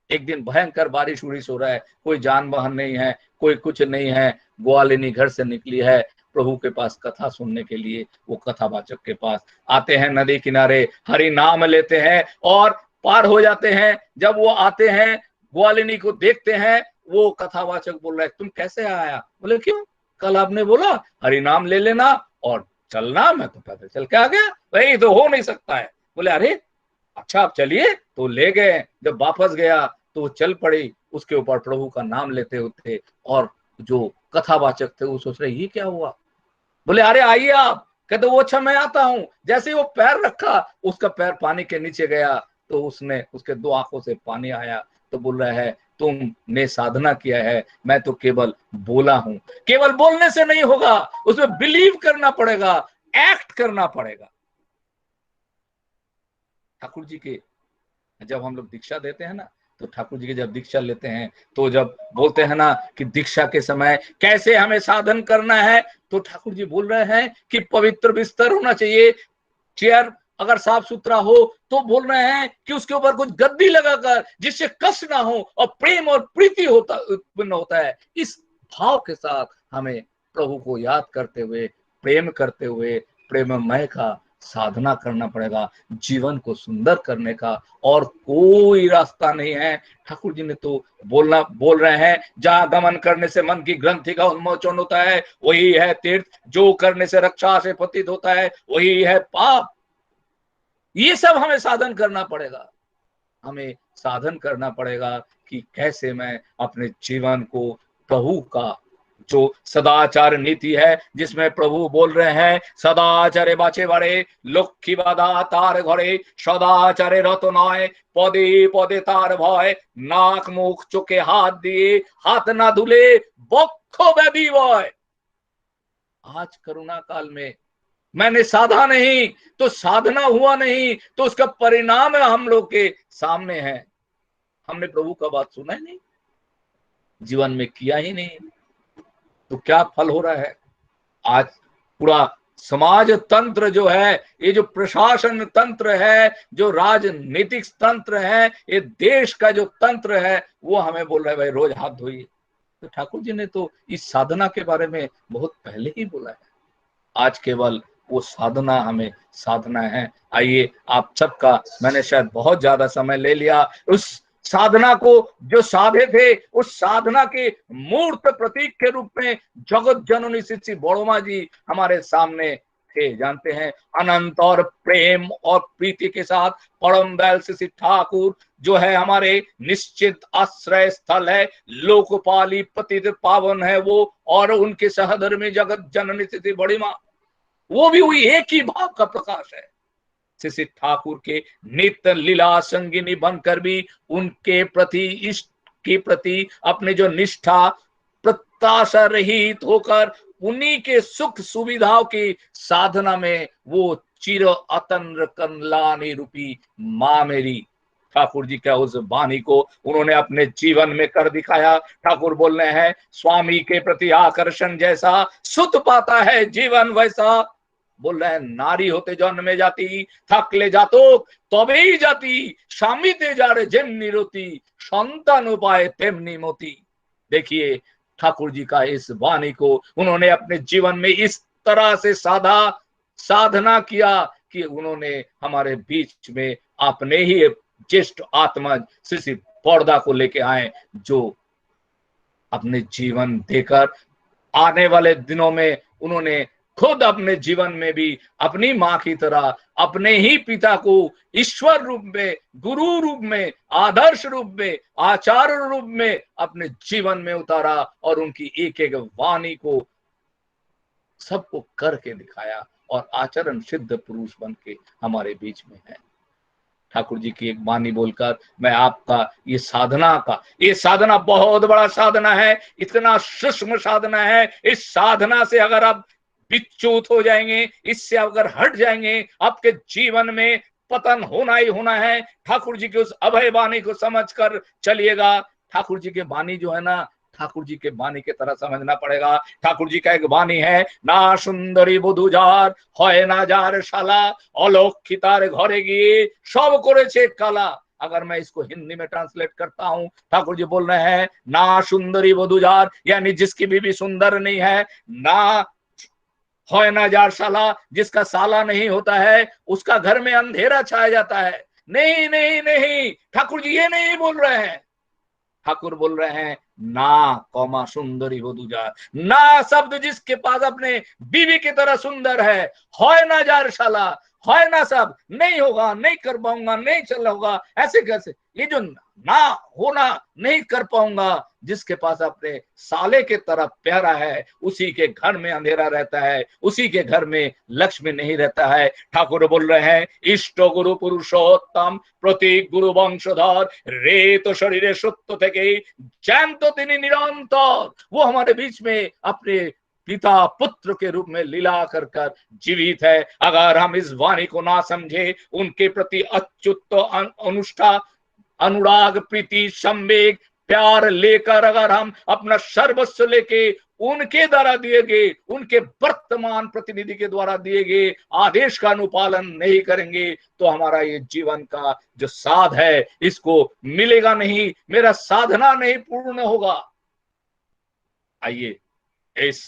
Speaker 11: एक दिन भयंकर बारिश उरिश हो रहा है, कोई जान वाहन नहीं है, कोई कुछ नहीं है। ग्वालिनी घर से निकली है प्रभु के पास कथा सुनने के लिए। वो कथावाचक के पास आते हैं, नदी किनारे हरि नाम लेते हैं और पार हो जाते हैं। जब वो आते हैं ग्वालिनी को देखते हैं, वो कथावाचक बोल रहा है तुम कैसे आया? बोले क्यों? कल आपने बोला हरि नाम ले लेना और चलना, मैं तो पैदल चल के आ गया। वही तो हो नहीं सकता है। बोले अरे अच्छा आप चलिए, तो ले गए। जब वापस गया तो वो चल पड़ी, उसके ऊपर प्रभु का नाम लेते होते। और जो कथावाचक थे वो सोच रहे ये क्या हुआ? बोले अरे आइए आप। कहते वो अच्छा मैं आता हूं। जैसे ही वो पैर रखा, उसका पैर पानी के नीचे गया तो उसने उसके दो आंखों से पानी आया। तो बोल रहा है तुमने साधना किया है, मैं तो केवल बोला हूं। केवल बोलने से नहीं होगा, उसमें बिलीव करना पड़ेगा, एक्ट करना पड़ेगा। ठाकुर जी के जब हम लोग दीक्षा देते हैं ना, तो ठाकुर जी के जब दीक्षा लेते हैं तो जब बोलते हैं ना कि दीक्षा के समय कैसे हमें साधन करना है, तो ठाकुर जी बोल रहे हैं कि पवित्र बिस्तर होना चाहिए, चेयर अगर साफ सुथरा हो तो बोल रहे हैं कि उसके ऊपर कुछ गद्दी लगाकर जिससे कष्ट ना हो और प्रेम और प्रीति होता उत्पन्न होता है। इस भाव के साथ हमें प्रभु को याद करते हुए, प्रेम करते हुए, प्रेममय का साधना करना पड़ेगा जीवन को सुंदर करने का। और कोई रास्ता नहीं है। ठाकुर जी ने तो बोल रहे हैं जहां गमन करने से मन की ग्रंथि का उन्मोचन होता है वही है तीर्थ, जो करने से रक्षा से पतित होता है वही है पाप। ये सब हमें साधन करना पड़ेगा। हमें साधन करना पड़ेगा कि कैसे मैं अपने जीवन को प्रभु का जो सदाचार नीति है, जिसमें प्रभु बोल रहे हैं सदाचारे बाचे बाड़े लक्ष्मी बाधा तार घरे, सदाचारे रत नय पदे पदे तार भय, नाक मुख चोखे हाथ दिए हाथ ना धुले बक्ष व्याधि भय। आज करुणा काल में मैंने साधा नहीं तो साधना हुआ नहीं, तो उसका परिणाम हम लोग के सामने है। हमने प्रभु का बात सुना ही नहीं, जीवन में किया ही नहीं, तो क्या फल हो रहा है। आज पूरा समाज तंत्र जो है, ये जो प्रशासन तंत्र है, जो राजनीतिक तंत्र है, ये देश का जो तंत्र है, वो हमें बोल रहा है भाई रोज हाथ धोइए। तो ठाकुर जी ने तो इस साधना के बारे में बहुत पहले ही बोला है। आज केवल वो साधना हमें साधना है। आइए आप सबका, मैंने शायद बहुत ज्यादा समय ले लिया, उस साधना को जो साधे थे, उस साधना के मूर्त प्रतीक के रूप में जगत जननी श्री बड़ोमा जी हमारे सामने थे। जानते हैं, अनंत और प्रेम और प्रीति के साथ परम दयाल श्री ठाकुर जो है हमारे निश्चित आश्रय स्थल है, लोकपाली पतित पावन है वो, और उनके सहधर्मी जगत जननी श्री बड़ी माँ, वो भी हुई एक ही भाव का प्रकाश है। श्री ठाकुर के नित्य लीला संगिनी बनकर भी उनके प्रति, इष्ट के प्रति अपने जो निष्ठा प्रत्याशा रहित होकर उन्हीं के सुख सुविधाओं की साधना में वो चिर अतंद्र कनलानी रूपी माँ मेरी, ठाकुर जी का उस वाणी को उन्होंने अपने जीवन में कर दिखाया। ठाकुर बोल रहे हैं, स्वामी के प्रति आकर्षण जैसा सुत पाता है जीवन वैसा। बोल रहे हैं, नारी होते जन्मे जाती থাকলে जातो तबेई जाती, স্বামীতে যারে যেমনি রতি সন্তান উপায় তেমনি মতি। देखिए ठाकुर जी का इस वाणी को उन्होंने अपने जीवन में इस तरह से साधना किया कि उन्होंने हमारे बीच में अपने ही ज्येष्ठ आत्मा श्री पौर्दा को लेके आए, जो अपने जीवन देकर आने वाले दिनों में उन्होंने खुद अपने जीवन में भी अपनी माँ की तरह अपने ही पिता को ईश्वर रूप में, गुरु रूप में, आदर्श रूप में, आचार्य रूप में अपने जीवन में उतारा, और उनकी एक एक वाणी को सबको करके दिखाया, और आचरण सिद्ध पुरुष बन के हमारे बीच में है। ठाकुर जी की एक वाणी बोलकर मैं आपका ये साधना बहुत बड़ा साधना है, इतना सूक्ष्म साधना है। इस साधना से अगर आप विच्युत हो जाएंगे, इससे अगर हट जाएंगे, आपके जीवन में पतन होना ही होना है। ठाकुर जी की उस अभय वाणी को समझकर चलिएगा। ठाकुर जी के वाणी जो है ना, ठाकुर जी के वाणी के तरह समझना पड़ेगा। ठाकुर जी का एक वाणी है, ना सुंदरी बधू जार হয় না যার শালা, অলক্ষিতার ঘরে গিয়ে सब করেছে কালা। अगर मैं इसको हिंदी में ट्रांसलेट करता हूँ, ठाकुर जी बोल रहे हैं, ना सुंदरी बधू जार यानी जिसकी बीवी सुंदर नहीं है, ना होय ना जार साला जिसका साला नहीं होता है, उसका घर में अंधेरा छाया जाता है। नहीं नहीं नहीं, ठाकुर जी ये नहीं बोल रहे हैं। ठाकुर बोल रहे हैं, ना कौमा सुंदरी वधू जार, ना शब्द जिसके पास अपने बीवी की तरह सुंदर है, होय ना जार साला, होय ना सब नहीं होगा, नहीं कर पाऊंगा, नहीं चल होगा, ऐसे कैसे, ये जो ना होना नहीं कर पाऊंगा, जिसके पास अपने साले के तरह प्यारा है, उसी के घर में अंधेरा रहता है, उसी के घर में लक्ष्मी नहीं रहता है। ठाकुर बोल रहे हैं, इष्ट गुरु पुरुषोत्तम प्रतीक गुरु वंशधर रे तो शरीर सत्य थे जैन तो तिनी निरंतर, वो हमारे बीच में अपने पिता पुत्र के रूप में लीला कर कर जीवित है। अगर हम इस वाणी को ना समझे, उनके प्रति अच्युत अनुष्ठा अनुराग प्रीति संवेग प्यार लेकर अगर हम अपना सर्वस्व लेके उनके द्वारा दिए गए, उनके वर्तमान प्रतिनिधि के द्वारा दिए गए आदेश का अनुपालन नहीं करेंगे, तो हमारा ये जीवन का जो साध है इसको मिलेगा नहीं, मेरा साधना नहीं पूर्ण होगा। आइए इस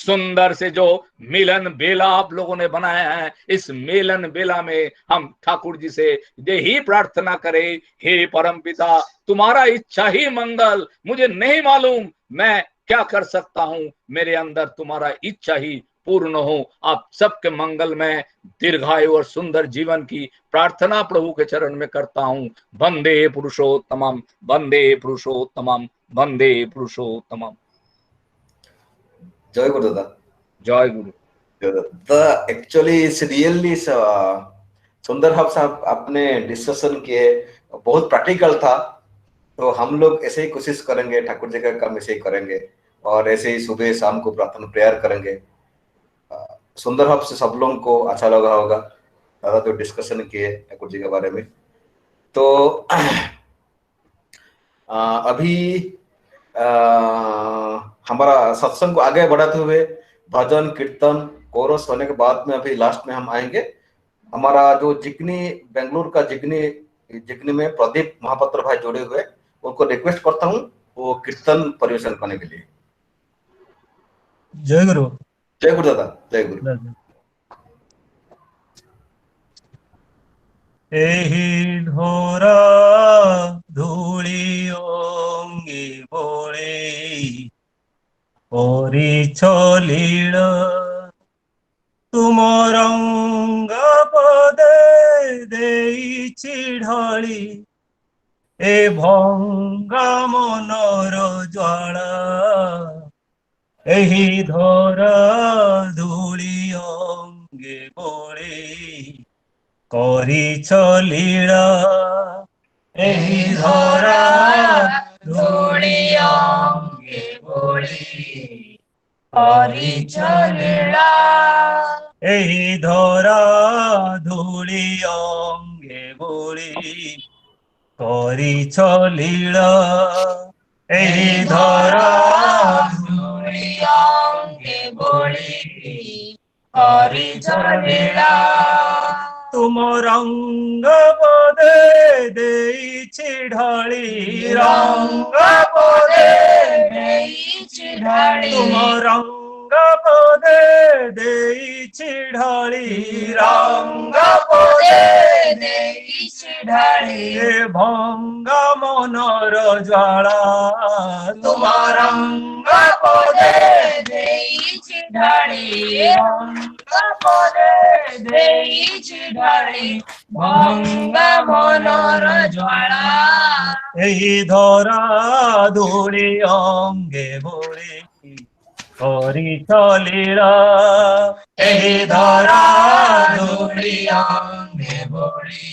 Speaker 11: सुंदर से जो मिलन बेला आप लोगों ने बनाया है, इस मिलन बेला में हम ठाकुर जी से यही प्रार्थना करें, हे परम पिता तुम्हारा इच्छा ही मंगल, मुझे नहीं मालूम मैं क्या कर सकता हूं, मेरे अंदर तुम्हारा इच्छा ही पूर्ण हो। आप सबके मंगल में दीर्घायु और सुंदर जीवन की प्रार्थना प्रभु के चरण में करता हूं। वंदे पुरुषोत्तमम, वंदे पुरुषोत्तमम, वंदे पुरुषोत्तमम।
Speaker 2: जय गुरु दादा।
Speaker 11: जय गुरु।
Speaker 2: The actually it's really सुंदर साहब आपने डिस्कशन किए, बहुत प्रैक्टिकल था। तो हम लोग ऐसे ही कोशिश करेंगे, ठाकुर जी का काम ऐसे ही करेंगे और ऐसे ही सुबह शाम को प्रार्थना प्रेयर करेंगे। सुंदर भाव से सब लोगों को अच्छा लगा होगा दादा जो डिस्कशन किए ठाकुर जी के बारे में। तो अभी हमारा सत्संग को आगे बढ़ाते हुए भजन कीर्तन कोरस होने के बाद में अभी लास्ट में हम आएंगे। हमारा जो जिग्नी बेंगलुरु का जिग्नी में प्रदीप महापात्र भाई जुड़े हुए, उनको रिक्वेस्ट करता हूँ वो कीर्तन परिवेशन करने के लिए।
Speaker 12: जय गुरु।
Speaker 2: जय गुरु दादा। जय गुरु।
Speaker 12: एहि धोरा धूली ओंगी बोले परिचलील तुम रंग पदे देइछि ढाली ए भंगा मनर ज्वाला एहि धरा धूली अंगे बोले करिछ लीला एहि धरा धूली अंगे बोले करिछ लीला एहि धरा धूली अंगे बोले करिछ लीला एहि धरा धूली अंगे बोले करिछ लीला तुम रंग पदे देइछि ढाली रंग पदे देइछि ढाली तुम रंग पदे देइछि ढाली रंग पदे देइछि ढाली भंग मनर ज्वाला तुम रंग पदे देइछि ढाली पदे देइछि ढाली भंग मनर ज्वाला एहि धरा धूली अंगे बोले करिछ लीला एहि धरा धूली अंगे बोले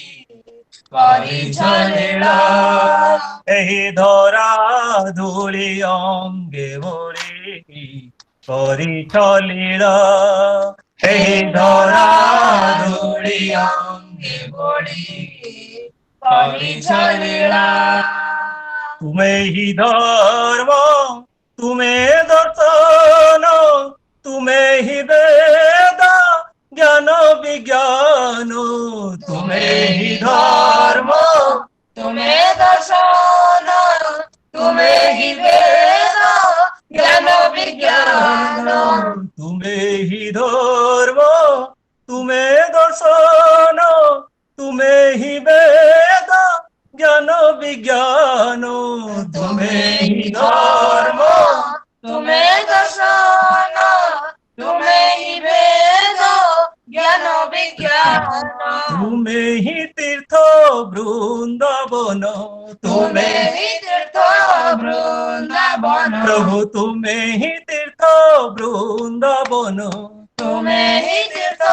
Speaker 12: करिछ लीला एहि धरा धूली अंगे बोले करिछ लीला एहि धरा धूली अंगे बोले करिछ लीला तुमे ही धर्म तुमे दर्शन तुमे ही वेद ज्ञान विज्ञान तुमे ही धर्म तुमे दर्शन तुमे ही वेद ज्ञान विज्ञान तुमे ही धर्म तुमे दर्शन तुमे ही वेद ज्ञान विज्ञान तुमे ही धर्म तुमे दर्शन तुमे ही वेद ज्ञान विज्ञान तुमे ही तीर्थ वृंदावन तुमे ही तीर्थ वृंदावन प्रभु तुमे ही तीर्थ वृंदावन तुमे ही तीर्थ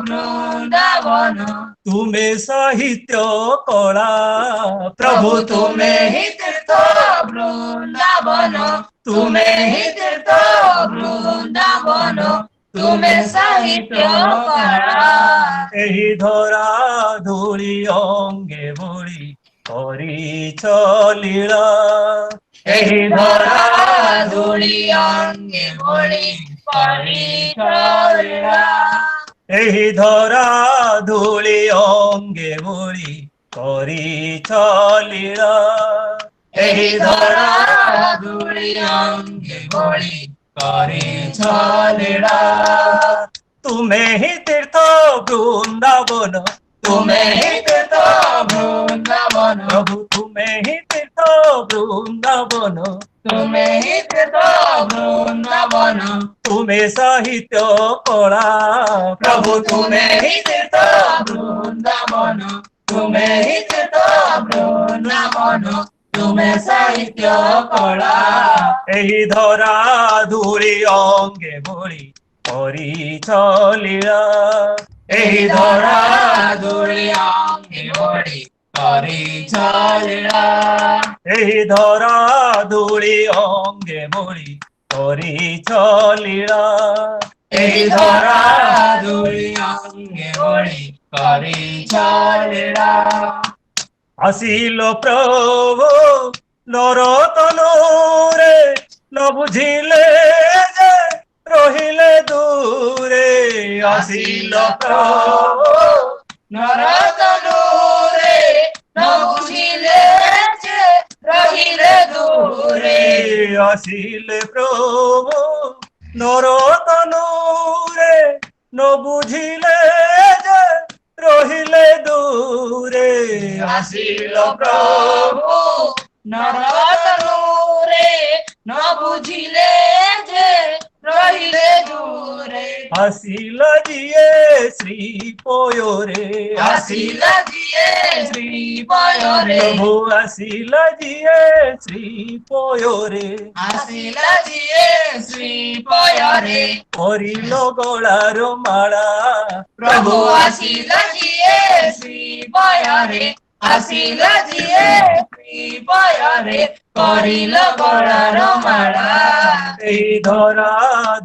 Speaker 12: वृंदावन तुमे साहित्य कला प्रभु तुमे ही तीर्थ वृंदावन तुमे ही तीर्थ वृंदावन तुमे साहित्य कला एहि धरा धूली अंगे बोली करिछ लीला एहि धरा धूली अंगे बोली करिछ लीला एहि धरा धूली अंगे बोली करिछ लीला एहि धरा धूली अंगे बोली करिछ लीला तुमे ही तीर्थ वृंदावन तुमे ही तीर्थ वृंदावन प्रभु तुमे ही तीर्थ वृंदावन तुमे ही तीर्थ वृंदावन तुमे साहित्य कला प्रभु तुमे ही तीर्थ वृंदावन तुमे ही तीर्थ वृंदावन ତୁମେ ସାହିତ୍ୟ କଳା ଏହି ଧରା ଧୂଳି ଅଙ୍ଗେ ଭଳି କରିଛ ଲୀଳା ଏହି ଧରା ଧୂଳି ଅଙ୍ଗେ ଭଳି କରିଛ ଲୀଳା ଏହି ଧରା ଧୂଳି ଅଙ୍ଗେ ଭଳି କରିଛ ଲୀଳା ଏହି ଧରା ଧୂଳି ଅଙ୍ଗେ ଭଳି କରିଛ ଲୀଳା ଆସିଲ ପ୍ରଭୁ ନରତନୁରେ ନ ବୁଝିଲେ ଯେ ରହିଲେ ଦୂରେ ଆସିଲ ପ୍ରଭୁ ନରତନୁରେ ନ ବୁଝିଲେ ଯେ ରହିଲେ ଦୂରେ ଆସିଲେ ପ୍ରଭୁ ନରତନୁରେ ନ ବୁଝିଲେ ଯେ ରହିଲେ ଦୂରେ ଆସିଲ ପ୍ରଭୁ ନରତନୁରେ ନ ବୁଝିଲେ ଯେ ରହିଲେ ଦୂରେ ଆସିଲ ଯିଏ ଶ୍ରୀ ପୟରେ ଆସିଲ ଯିଏ ଶ୍ରୀ ପୟରେ ପ୍ରଭୁ ଆସିଲ ଯିଏ ଶ୍ରୀ ପୟରେ ଆସିଲ ଯିଏ ଶ୍ରୀ ପୟରେ କରିଲ ଗଳାର ମାଳା ପ୍ରଭୁ ଆସିଲ ଯିଏ ଶ୍ରୀ ପୟରେ ଆସିଲ ଯିଏ ଶ୍ରୀ ପୟରେ କରିଲ ଗଳାର ମାଳା ଏହି ଧରା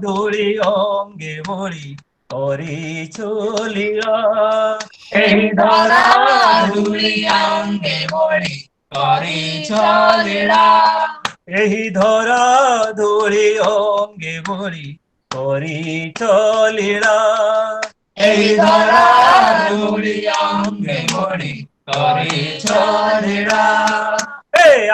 Speaker 12: ଧୂଳି ଅଙ୍ଗେ ଭଳି କରିଛୁ ଲୀଳା ଏହି ଧରା ଧୂଳି ଅଙ୍ଗେ ଭଳି କରିଛ ଲୀଳା ଏହି ଧରା ଧୂଳି ଅଙ୍ଗେ ଭଳି କରିଛ ଲୀଳା ଏହି ଧରା ଧୂଳି ଅଙ୍ଗେ ଭଳି କରିଛ ଲୀଳା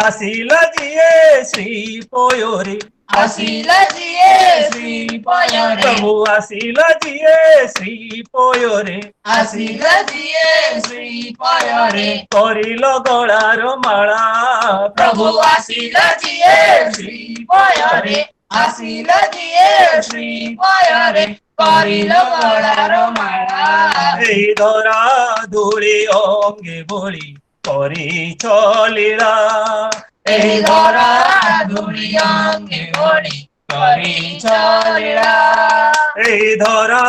Speaker 12: ଆସିଲ ଯିଏ ଶ୍ରୀ ପୟରେ ଆସିଲ ଯିଏ ଶ୍ରୀ ପୟରେ ପ୍ରଭୁ ଆସିଲ ଯିଏ ଶ୍ରୀ ପୟରେ ଆସିଲ ଯିଏ ଶ୍ରୀ ପୟରେ କରିଲ ଗଳାର ମାଳା ପ୍ରଭୁ ଆସିଲ ଯିଏ ଶ୍ରୀ ପୟରେ ଆସିଲ ଯିଏ ଶ୍ରୀ ପୟରେ କରିଲ ଗଳାର ମାଳା ଏହି ଧରା ଧୂଳି ଅଙ୍ଗେ ଭଳି କରିଛ ଲୀଳା ଏହି ଧରା ଧୂଳି ଅଙ୍ଗେ ଭଳି କରିଛ ଲୀଳା ଏହି ଧରା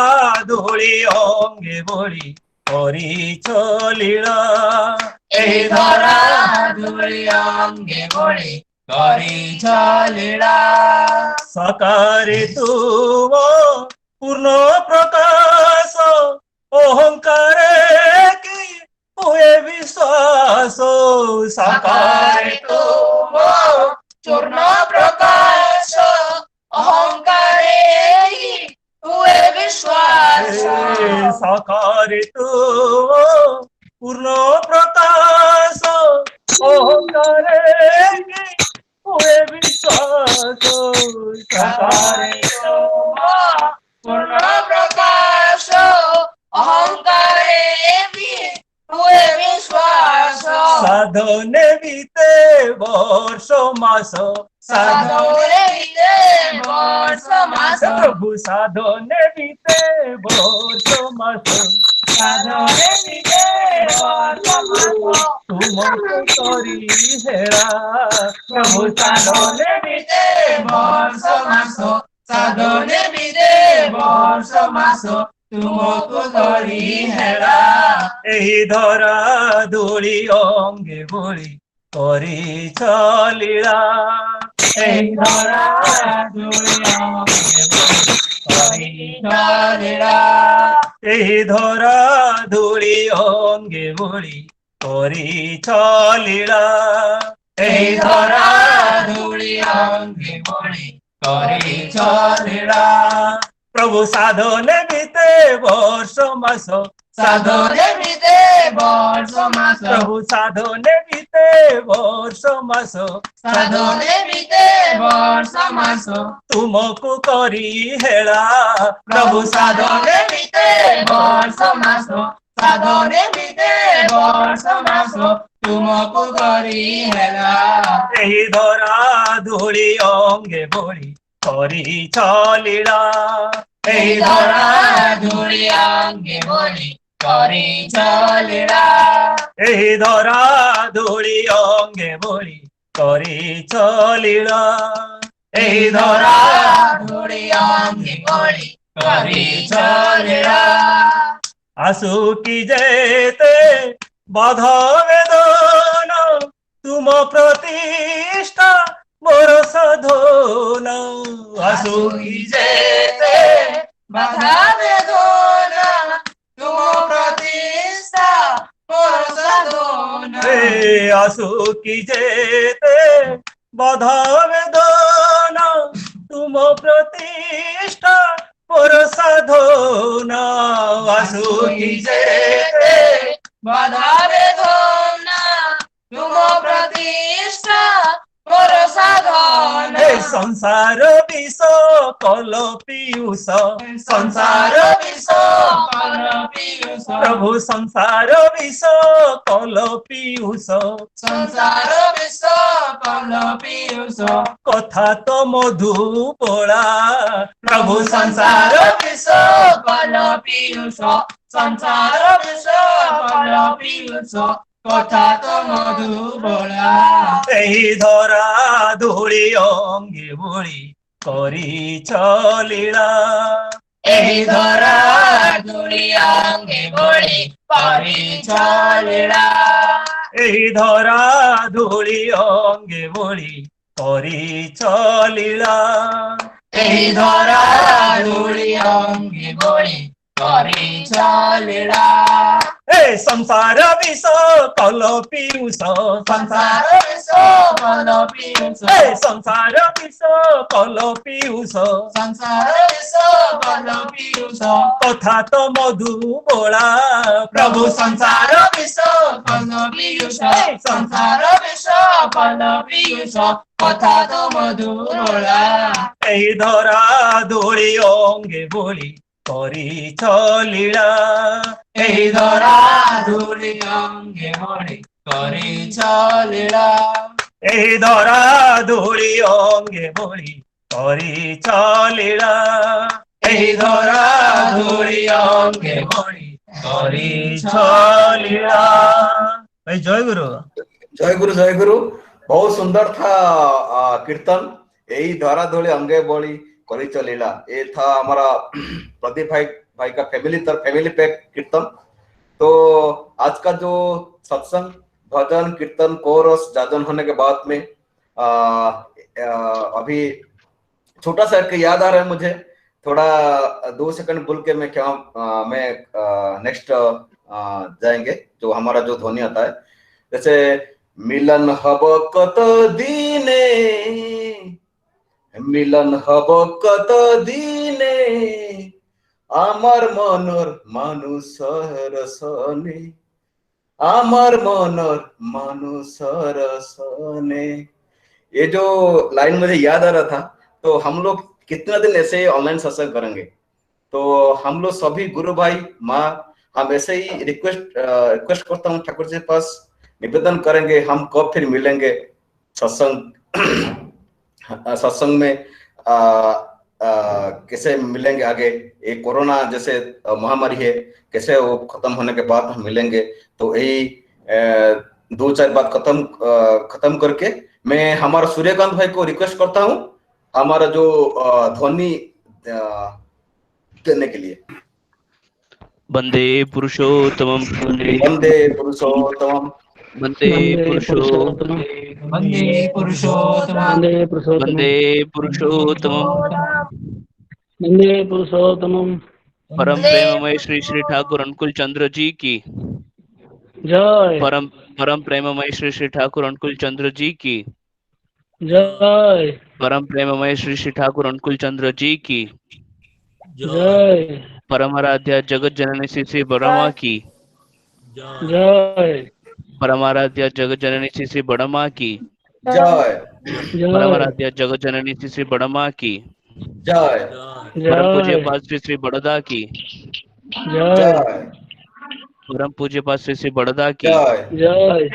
Speaker 12: ଧୂଳି ଅଙ୍ଗେ ଭଳି କରିଛ ଲୀଳା ଏହି ଧରା ଧୂଳି ଅଙ୍ଗେ ଭଳି କରିଛ ଲୀଳା ସକାରେ ତୁମ ପୂର୍ଣ୍ଣ ପ୍ରକାଶ ଅହଙ୍କାରେ କି ହୁଏ ବିଶ୍ୱାସ ସକାରେ ତୁମ ପୂର୍ଣ୍ଣ ପ୍ରକାଶ ଅହଙ୍କାରେ ହୁଏ ବିଶ୍ୱାସ ସକାରେ ତୁମ ପୂର୍ଣ୍ଣ ପ୍ରକାଶ ଅହଙ୍କାରେ ହୁଏ ବିଶ୍ୱାସ ସକାରେ ତୁମ ପୂର୍ଣ୍ଣ ପ୍ରକାଶ ଅହଙ୍କାରେ ହୁଏ ବିଶ୍ୱାସ ସାଧନେ ବିତେ ବର୍ଷ ମାସ ସାଧନେ ବିତେ ବର୍ଷ ମାସ ପ୍ରଭୁ ସାଧନେ ବିତେ ବର୍ଷ ମାସ ସାଧନେ ବିତେ ବର୍ଷ ମାସ ତୁମକୁ କରି ହେଳା ପ୍ରଭୁ ସାଧନେ ବିତେ ବର୍ଷ ମାସ ସାଧନେ ବିତେ ବର୍ଷ ମାସ ତୁମକୁ ଧରି ହେଳା ଏହି ଧରା ଧୂଳି ଅଙ୍ଗେ ଭଳି କରିଛ ଲୀଳା ଏହି ଧରା ଧୂଳି ଅଙ୍ଗେ ଭଳି କରିଛ ଲୀଳା ଏହି ଧରା ଧୂଳି ଅଙ୍ଗେ ଭଳି କରିଛ ଲୀଳା ଏହି ଧରା ଧୂଳି ଅଙ୍ଗେ ଭଳି କରିଛ ଲୀଳା ପ୍ରଭୁ ସାଧନେ ବିତେ ବର୍ଷ ମାସ ସାଧନେ ବିତେ ବର୍ଷ ମାସ ପ୍ରଭୁ ସାଧନେ ବିତେ ବର୍ଷ ମାସ ସାଧନେ ବିତେ ବର୍ଷ ମାସ ତୁମକୁ କରି ହେଳା ପ୍ରଭୁ ସାଧନେ ବିତେ ବର୍ଷ ମାସ ସାଧନେ ବିତେ ବର୍ଷ ମାସ ତୁମକୁ କରି ହେଳା ଏହି ଧରା ଧୂଳି ଅଙ୍ଗେ ଭଳି କରିଛ ଲୀଳା ଏହି ଧରା ଧୂଳି ଅଙ୍ଗେ ଭଳି କରିଛ ଲୀଳା ଏହି ଧରା ଧୂଳି ଅଙ୍ଗେ ଭଳି କରିଛ ଲୀଳା। ଏହି ଧରା ଧୂଳି ଅଙ୍ଗେ ବୋଳି କରିଛ ଲୀଳା। ଆସୁକି ଯେତେ ବାଧା ବେଦନା ତୁମ ପ୍ରତିଷ୍ଠା ମୋର ସାଧନ। ଆସୁକି ଯେତେ ବାଧା ବେଦନା ତୁମ ପ୍ରତିଷ୍ଠା ମୋର ସାଧନ। ଆସୁକି ଯେତେ ବାଧା ବେଦନା ତୁମ ପ୍ରତିଷ୍ଠା ମୋର ସାଧନ। ଆସୁକି ଯେତେ ବାଧା ବେଦନା ତୁମ ପ୍ରତିଷ୍ଠା ମୋର ସାଧନ। ସଂସାର ବିଷ କଲ ପିୟୁଷ ସଂସାର ବିଷ କଲ ପିୟୁଷ। ପ୍ରଭୁ ସଂସାର ବିଷ କଲ ପିୟୁଷ ସଂସାର ବିଷ କଲ ପିୟୁଷ। କଥା ତ ମଧୁ ବୋଳା ପ୍ରଭୁ ସଂସାର ବିଷ କଲ ପିୟୁଷ ସଂସାର ବିଷ କଲ ପିୟୁଷ। କଥା ତ ମଧୁ ବୋଳା। ଏହି ଧରା ଧୂଳି ଅଙ୍ଗେ ବୋଳି କରିଛ ଲୀଳା। ଏହି ଧରା ଧୂଳି ଅଙ୍ଗେ ବୋଳି କରିଛ ଲୀଳା। ଏହି ଧରା ଧୂଳି ଅଙ୍ଗେ ବୋଳି କରିଛ ଲୀଳା। ଏହି ଧରା ଧୂଳି ଅଙ୍ଗେ ବୋଳି କରିଛ ଲୀଳା। ସଂସାର ବିଷ କଲ ପିୟୁଷ ସଂସାର ବିଷ କଲ ପିୟୁଷ। ସଂସାର ବିଷ କଲ ପିୟୁଷ ସଂସାର ବିଷ କଲ ପିୟୁଷ। କଥା ତ ମଧୁ ବୋଳା ପ୍ରଭୁ ସଂସାର ବିଷ କଲ ପିୟୁଷ ସଂସାର ବିଷ କଲ ପିୟୁଷ। କଥା ତ ମଧୁ ବୋଳା। ଏହି ଧରା ଧୂଳି ଅଙ୍ଗେ ବୋଳି କରିଛ ଲୀଳା। ଏହି ଧରା ଧୂଳି ଅଙ୍ଗେ ବୋଳି କରିଛ ଲୀଳା। ଏହି ଧରା ଧୂଳି ଅଙ୍ଗେ ବୋଳି କରିଛ ଲୀଳା। ଏହି ଧରା ଧୂଳି ଅଙ୍ଗେ ବୋଳି କରିଛ ଲୀଳା। ଭାଇ ଜୟ गुरु।
Speaker 2: जय गुरु जय गुरु। बहुत सुंदर था कीर्तन। यही धरा धूଳି अंगे बोली करी लीला। ये था हमारा प्रदीप भाई का फैमिली पैक कीर्तन। तो आज का जो सत्संग भजन कीर्तन कोरस जाजन होने के बाद में अभी छोटा सा याद आ रहा है मुझे। थोड़ा 2 सेकंड बोल के मैं क्या मैं नेक्स्ट जाएंगे। जो हमारा जो ध्वनि आता है जैसे मिलन हब कत दीने मिलन हब कत दीने आमार मनर मानुषर सने आमार मनर मानुषर सने। ये जो लाइन मुझे याद आ रहा था। तो हम लोग कितना दिन ऐसे ऑनलाइन सत्संग करेंगे। तो हम लोग सभी गुरु भाई माँ हम ऐसे ही रिक्वेस्ट करता हूँ ठाकुर जी के पास निवेदन करेंगे। हम कब फिर मिलेंगे सत्संग में कैसे मिलेंगे आगे। ये कोरोना जैसे महामारी है कैसे वो खत्म होने के बाद हम मिलेंगे। तो यही 2-4 बात खत्म करके मैं हमारा सूर्यकांत भाई को रिक्वेस्ट करता हूँ हमारा जो ध्वनि देने के लिए।
Speaker 13: वंदे पुरुषोत्तमं
Speaker 2: वंदे पुरुषोत्तमं
Speaker 13: वंदे पुरुषोत्तमं
Speaker 12: वंदे पुरुषोत्तमं
Speaker 13: वंदे पुरुषोत्तमं।
Speaker 5: वंदे पुरुषोत्तमं।
Speaker 13: परम प्रेममय श्री श्री ठाकुर अनुकूल चंद्र जी की
Speaker 5: जय।
Speaker 13: परम प्रेममय श्री श्री ठाकुर अनुकूल चंद्र जी की
Speaker 5: जय।
Speaker 13: परम प्रेममय श्री श्री ठाकुर अनुकूल चंद्र जी की
Speaker 5: जय।
Speaker 13: परमाराध्या जगत जननी श्री श्री बड़मा की
Speaker 5: जय।
Speaker 13: परमाराध्या जगत जननी श्री श्री बड़मा की
Speaker 2: जय।
Speaker 13: परमाराध्या जगत जननी श्री श्री बड़मा की
Speaker 2: जय।
Speaker 13: परम पूज्य पाद श्री श्री बड़दा की
Speaker 5: जय।
Speaker 13: परम पूज्य पाद श्री श्री बड़दा की
Speaker 2: जय।